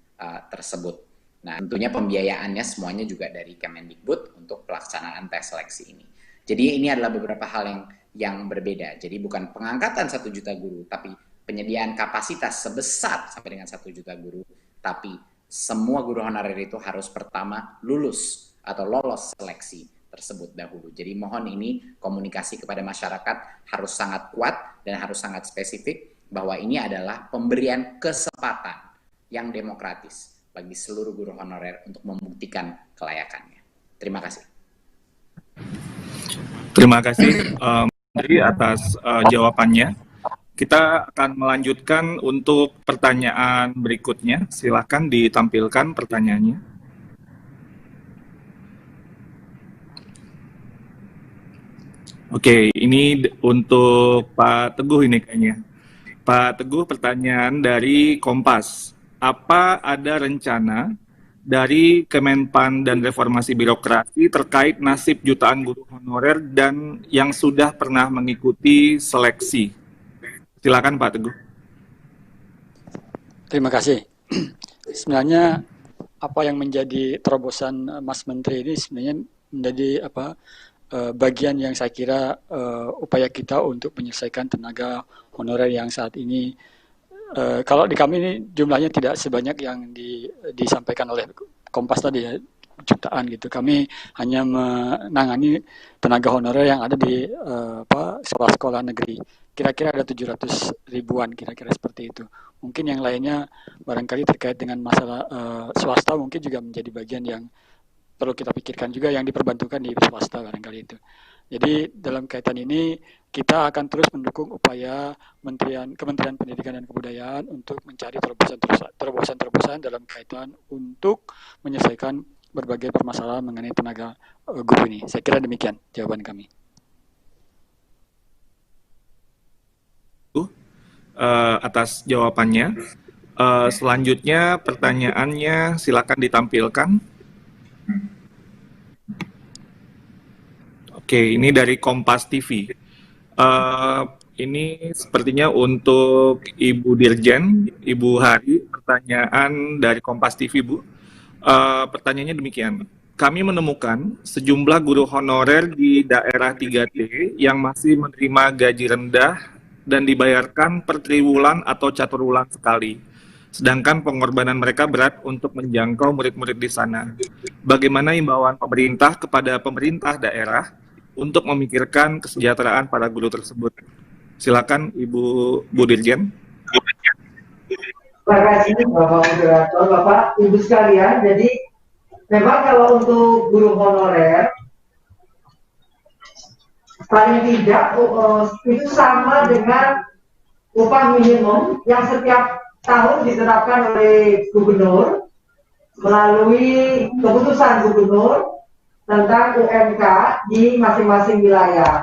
tersebut. Nah, tentunya pembiayaannya semuanya juga dari Kemendikbud untuk pelaksanaan tes seleksi ini. Jadi ini adalah beberapa hal yang berbeda. Jadi bukan pengangkatan 1 juta guru, tapi penyediaan kapasitas sebesar sampai dengan 1 juta guru. Tapi semua guru honorer itu harus pertama lulus atau lolos seleksi tersebut dahulu. Jadi mohon ini komunikasi kepada masyarakat harus sangat kuat dan harus sangat spesifik bahwa ini adalah pemberian kesempatan yang demokratis bagi seluruh guru honorer untuk membuktikan kelayakannya. Terima kasih. Terima kasih Menteri atas jawabannya. Kita akan melanjutkan untuk pertanyaan berikutnya. Silakan ditampilkan pertanyaannya. Oke, ini untuk Pak Teguh ini kayaknya. Pak Teguh, pertanyaan dari Kompas. Apa ada rencana dari Kemenpan dan Reformasi Birokrasi terkait nasib jutaan guru honorer dan yang sudah pernah mengikuti seleksi? Silakan Pak Teguh. Terima kasih. Sebenarnya apa yang menjadi terobosan Mas Menteri ini sebenarnya menjadi bagian yang saya kira upaya kita untuk menyelesaikan tenaga honorer yang saat ini kalau di kami ini jumlahnya tidak sebanyak yang disampaikan oleh Kompas tadi ya, jutaan gitu. Kami hanya menangani tenaga honorer yang ada di sekolah-sekolah negeri. Kira-kira ada 700 ribuan, kira-kira seperti itu. Mungkin yang lainnya barangkali terkait dengan masalah swasta mungkin juga menjadi bagian yang perlu kita pikirkan juga yang diperbantukan di swasta barangkali itu. Jadi dalam kaitan ini kita akan terus mendukung upaya Kementerian Pendidikan dan Kebudayaan untuk mencari terobosan-terobosan dalam kaitan untuk menyelesaikan berbagai permasalahan mengenai tenaga guru ini. Saya kira demikian jawaban kami. Atas jawabannya. Selanjutnya pertanyaannya silakan ditampilkan. Oke, ini dari Kompas TV. Ini sepertinya untuk Ibu Dirjen, Ibu Hari, pertanyaan dari Kompas TV, Bu. Pertanyaannya demikian. Kami menemukan sejumlah guru honorer di daerah 3T yang masih menerima gaji rendah dan dibayarkan per triwulan atau caturwulan sekali. Sedangkan pengorbanan mereka berat untuk menjangkau murid-murid di sana. Bagaimana imbauan pemerintah kepada pemerintah daerah untuk memikirkan kesejahteraan para guru tersebut? Silakan Ibu Dirjen. Terima kasih Bapak Moderator, Bapak, Ibu sekalian. Jadi memang kalau untuk guru honorer paling tidak itu sama dengan upah minimum yang setiap tahun diterapkan oleh gubernur melalui keputusan gubernur tentang UMK di masing-masing wilayah.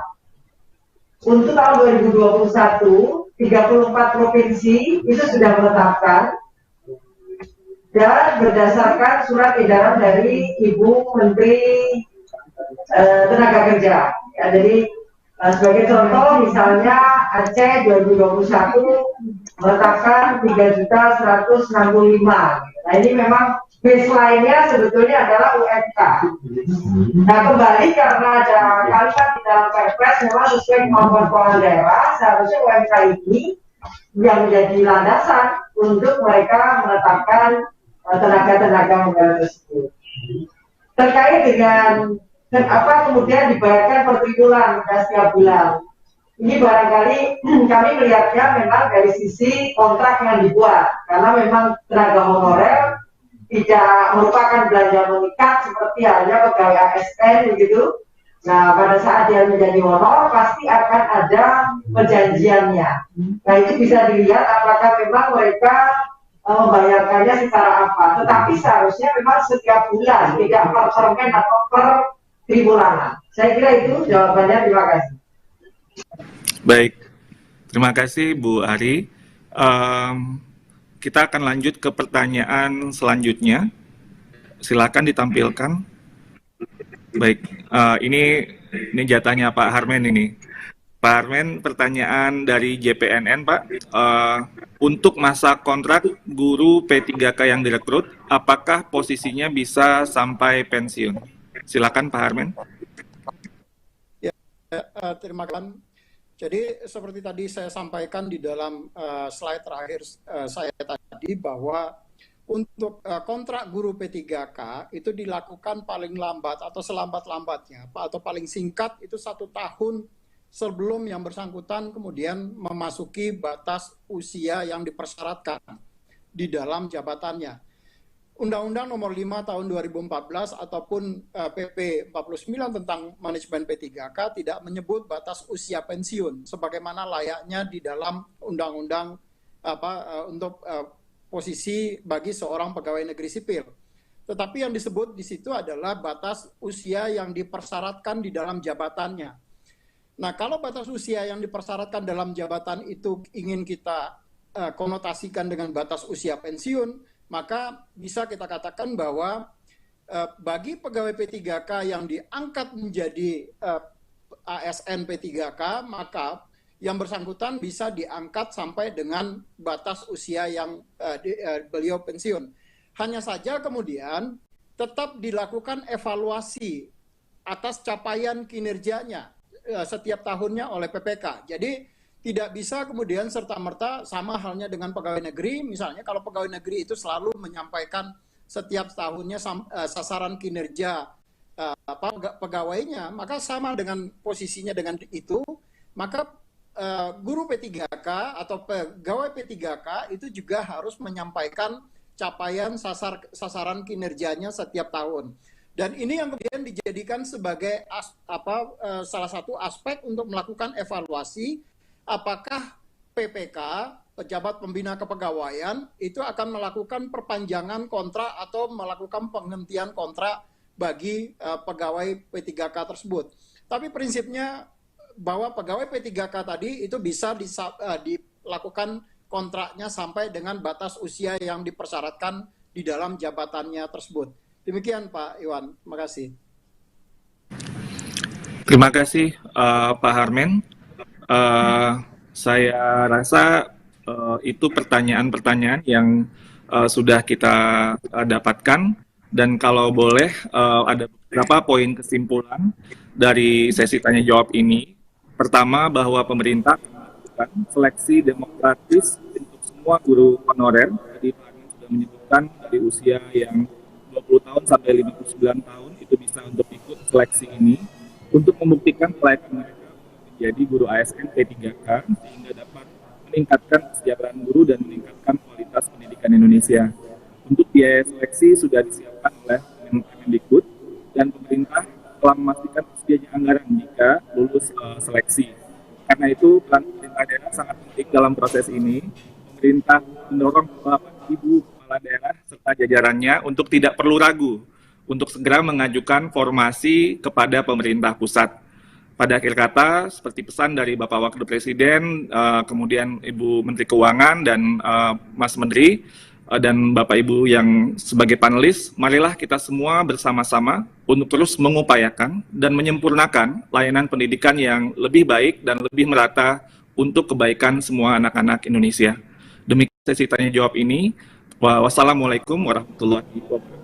Untuk tahun 2021, 34 provinsi itu sudah menetapkan dan berdasarkan surat edaran dari Ibu Menteri Tenaga Kerja. Ya, jadi sebagai contoh misalnya Aceh 2021 menetapkan 3.165. Nah ini memang baseline-nya sebetulnya adalah UMK. Nah kembali karena ada kalimat di dalam Perpres memang sesuai kemampuan kepala daerah, seharusnya UMK ini yang menjadi landasan untuk mereka menetapkan tenaga-tenaga honorer tersebut. Terkait dengan apa kemudian dibayarkan per triwulan dan setiap bulan. Ini barangkali kami melihatnya memang dari sisi kontrak yang dibuat, karena memang tenaga honorer tidak merupakan belanja mengikat seperti halnya pegawai ASN begitu, Nah, pada saat dia menjadi honor, pasti akan ada perjanjiannya. Nah, itu bisa dilihat apakah memang mereka membayarkannya secara apa. Tetapi seharusnya memang setiap bulan, tidak per semen atau per tribulanan. Saya kira itu jawabannya. Terima kasih. Baik, terima kasih Bu Ari. Kita akan lanjut ke pertanyaan selanjutnya. Silakan ditampilkan. Baik, ini jatahnya Pak Harmen ini. Pak Harmen, pertanyaan dari JPNN, Pak. Untuk masa kontrak guru P3K yang direkrut, apakah posisinya bisa sampai pensiun? Silakan Pak Harmen. Ya, terima kasih. Jadi seperti tadi saya sampaikan di dalam slide terakhir saya tadi bahwa untuk kontrak guru P3K itu dilakukan paling lambat atau selambat-lambatnya atau paling singkat itu 1 tahun sebelum yang bersangkutan kemudian memasuki batas usia yang dipersyaratkan di dalam jabatannya. Undang-Undang Nomor 5 Tahun 2014 ataupun PP 49 tentang manajemen P3K tidak menyebut batas usia pensiun sebagaimana layaknya di dalam undang-undang untuk posisi bagi seorang pegawai negeri sipil. Tetapi yang disebut di situ adalah batas usia yang dipersyaratkan di dalam jabatannya. Nah, kalau batas usia yang dipersyaratkan dalam jabatan itu ingin kita konotasikan dengan batas usia pensiun, maka bisa kita katakan bahwa bagi pegawai P3K yang diangkat menjadi ASN P3K, maka yang bersangkutan bisa diangkat sampai dengan batas usia yang beliau pensiun. Hanya saja kemudian tetap dilakukan evaluasi atas capaian kinerjanya setiap tahunnya oleh PPK. Jadi tidak bisa kemudian serta-merta sama halnya dengan pegawai negeri. Misalnya kalau pegawai negeri itu selalu menyampaikan setiap tahunnya sasaran kinerja pegawainya, maka sama dengan posisinya dengan itu, maka guru P3K atau pegawai P3K itu juga harus menyampaikan capaian sasaran kinerjanya setiap tahun. Dan ini yang kemudian dijadikan sebagai salah satu aspek untuk melakukan evaluasi apakah PPK, pejabat pembina kepegawaian, itu akan melakukan perpanjangan kontrak atau melakukan penghentian kontrak bagi pegawai P3K tersebut. Tapi prinsipnya bahwa pegawai P3K tadi itu bisa dilakukan kontraknya sampai dengan batas usia yang dipersyaratkan di dalam jabatannya tersebut. Demikian Pak Iwan, terima kasih. Terima kasih Pak Harmen. Saya rasa itu pertanyaan-pertanyaan yang sudah kita dapatkan, dan kalau boleh ada beberapa poin kesimpulan dari sesi tanya jawab ini. Pertama, bahwa pemerintah melakukan seleksi demokratis untuk semua guru honorer. Tadi Pak Armin sudah menyebutkan dari usia yang 20 tahun sampai 59 tahun itu bisa untuk ikut seleksi ini untuk membuktikan kelayakan mereka menjadi guru ASN P3K sehingga dapat meningkatkan kesejahteraan guru dan meningkatkan kualitas pendidikan Indonesia. Untuk biaya seleksi sudah disiapkan oleh Kemendikbud dan pemerintah telah memastikan tersedianya anggaran jika lulus seleksi. Karena itu peran pemerintah daerah sangat penting dalam proses ini. Pemerintah mendorong Bapak Ibu Kepala Daerah serta jajarannya untuk tidak perlu ragu untuk segera mengajukan formasi kepada pemerintah pusat. Pada akhir kata, seperti pesan dari Bapak Wakil Presiden, kemudian Ibu Menteri Keuangan dan Mas Menteri, dan Bapak Ibu yang sebagai panelis, marilah kita semua bersama-sama untuk terus mengupayakan dan menyempurnakan layanan pendidikan yang lebih baik dan lebih merata untuk kebaikan semua anak-anak Indonesia. Demikian sesi tanya jawab ini. Wassalamualaikum warahmatullahi wabarakatuh.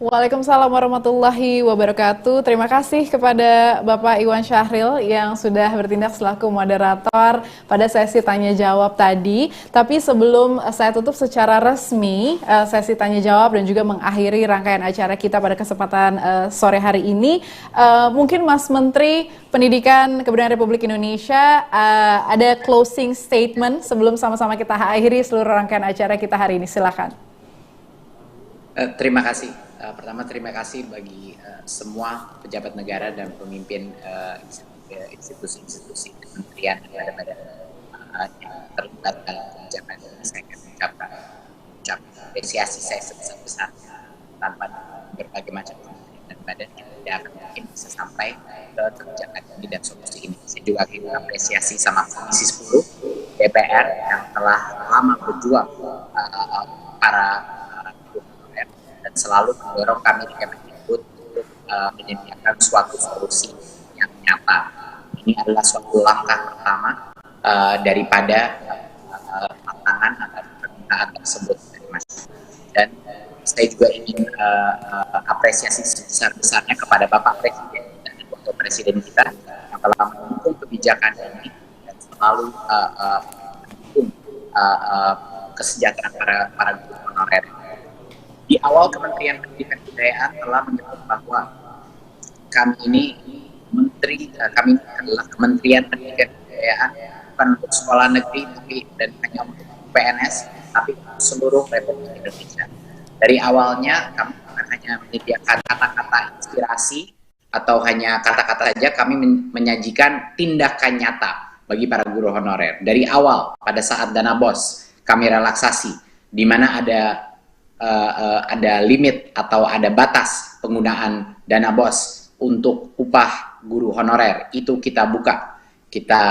Waalaikumsalam warahmatullahi wabarakatuh. Terima kasih kepada Bapak Iwan Syahril yang sudah bertindak selaku moderator pada sesi tanya jawab tadi. Tapi sebelum saya tutup secara resmi sesi tanya jawab dan juga mengakhiri rangkaian acara kita pada kesempatan sore hari ini, mungkin Mas Menteri Pendidikan Kebudayaan Republik Indonesia ada closing statement sebelum sama-sama kita akhiri seluruh rangkaian acara kita hari ini. Silakan. Terima kasih Pertama, terima kasih bagi semua pejabat negara dan pemimpin institusi-institusi kementerian dan badan yang terlibat dalam kebijakan ini. Saya akan mengucapkan apresiasi saya sebesar-besarnya. Tanpa berbagai macam kementerian dan badan yang tidak akan mungkin bisa sampai ke kebijakan ini dan solusi ini. Saya juga akan mengapresiasi sama Komisi 10 DPR yang telah lama berjuang para dan selalu mendorong kami di Kemendikbud untuk menyediakan suatu solusi yang nyata. Ini adalah suatu langkah pertama daripada tantangan atau permintaan tersebut dari masyarakat. Dan saya juga ingin apresiasi sebesar-besarnya kepada Bapak Presiden dan Wakil Presiden kita yang telah mendukung kebijakan ini dan selalu mendukung kesejahteraan para guru honorer. Di awal Kementerian Pendidikan dan Kebudayaan telah menyebut bahwa kami adalah Kementerian Pendidikan dan Kebudayaan bukan untuk sekolah negeri dan hanya untuk PNS, tapi seluruh Republik Indonesia. Dari awalnya kami bukan hanya menyediakan kata-kata inspirasi atau hanya kata-kata saja, kami menyajikan tindakan nyata bagi para guru honorer. Dari awal pada saat dana BOS kami relaksasi, di mana ada limit atau ada batas penggunaan dana BOS untuk upah guru honorer, itu kita buka, kita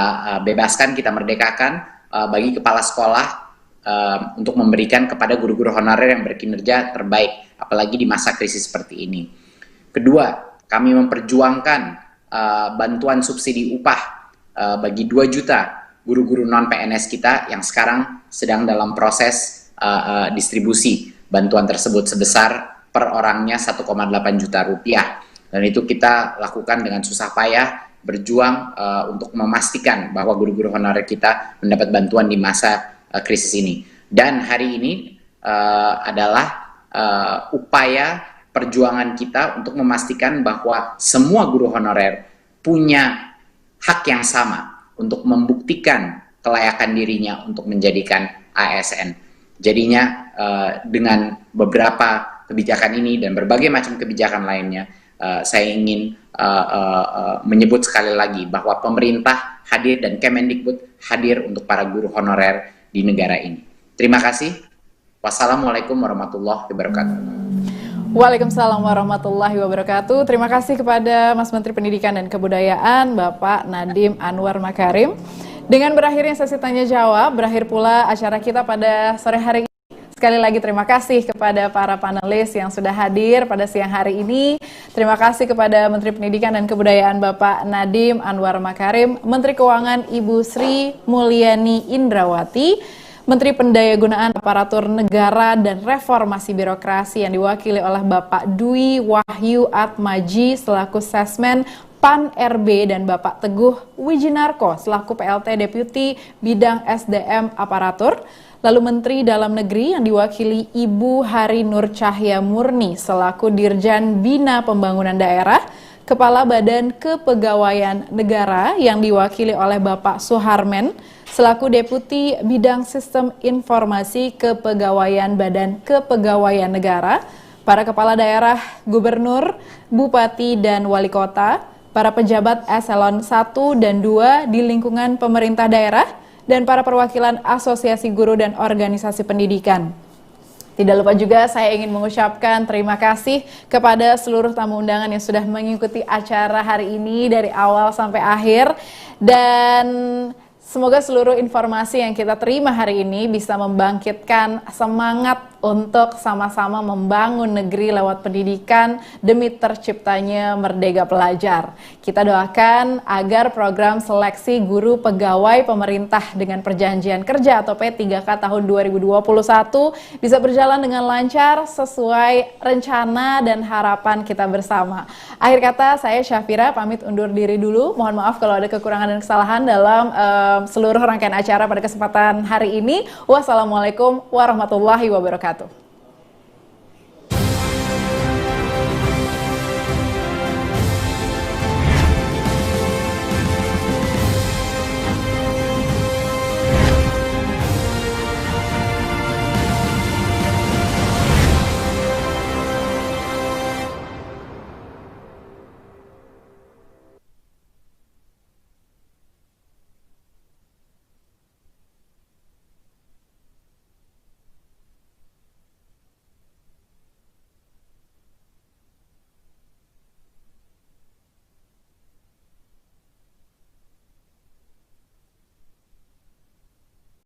bebaskan, kita merdekakan bagi kepala sekolah untuk memberikan kepada guru-guru honorer yang berkinerja terbaik, apalagi di masa krisis seperti ini. Kedua, kami memperjuangkan bantuan subsidi upah bagi 2 juta guru-guru non-PNS kita yang sekarang sedang dalam proses distribusi bantuan tersebut sebesar per orangnya 1,8 juta rupiah. Dan itu kita lakukan dengan susah payah, berjuang untuk memastikan bahwa guru-guru honorer kita mendapat bantuan di masa krisis ini. Dan hari ini adalah upaya perjuangan kita untuk memastikan bahwa semua guru honorer punya hak yang sama untuk membuktikan kelayakan dirinya untuk menjadikan ASN. Jadinya dengan beberapa kebijakan ini dan berbagai macam kebijakan lainnya, saya ingin menyebut sekali lagi bahwa pemerintah hadir dan Kemendikbud hadir untuk para guru honorer di negara ini. Terima kasih. Wassalamualaikum warahmatullahi wabarakatuh. Waalaikumsalam warahmatullahi wabarakatuh. Terima kasih kepada Mas Menteri Pendidikan dan Kebudayaan, Bapak Nadiem Anwar Makarim. Dengan berakhirnya sesi tanya jawab, berakhir pula acara kita pada sore hari ini. Sekali lagi terima kasih kepada para panelis yang sudah hadir pada siang hari ini. Terima kasih kepada Menteri Pendidikan dan Kebudayaan Bapak Nadiem Anwar Makarim, Menteri Keuangan Ibu Sri Mulyani Indrawati, Menteri Pendayagunaan Aparatur Negara dan Reformasi Birokrasi yang diwakili oleh Bapak Dwi Wahyu Atmaji selaku Sesmen PAN RB dan Bapak Teguh Wijinarko selaku PLT Deputi Bidang SDM Aparatur. Lalu Menteri Dalam Negeri yang diwakili Ibu Hari Nur Cahya Murni selaku Dirjen Bina Pembangunan Daerah, Kepala Badan Kepegawaian Negara yang diwakili oleh Bapak Suharmen selaku Deputi Bidang Sistem Informasi Kepegawaian Badan Kepegawaian Negara, para Kepala Daerah, Gubernur, Bupati, dan Wali Kota, para pejabat eselon 1 dan 2 di lingkungan pemerintah daerah, dan para perwakilan asosiasi guru dan organisasi pendidikan. Tidak lupa juga saya ingin mengucapkan terima kasih kepada seluruh tamu undangan yang sudah mengikuti acara hari ini dari awal sampai akhir, dan semoga seluruh informasi yang kita terima hari ini bisa membangkitkan semangat untuk sama-sama membangun negeri lewat pendidikan demi terciptanya merdeka pelajar. Kita doakan agar program seleksi guru pegawai pemerintah dengan perjanjian kerja atau P3K tahun 2021 bisa berjalan dengan lancar sesuai rencana dan harapan kita bersama. Akhir kata, saya Syafira pamit undur diri dulu. Mohon maaf kalau ada kekurangan dan kesalahan dalam seluruh rangkaian acara pada kesempatan hari ini. Wassalamualaikum warahmatullahi wabarakatuh.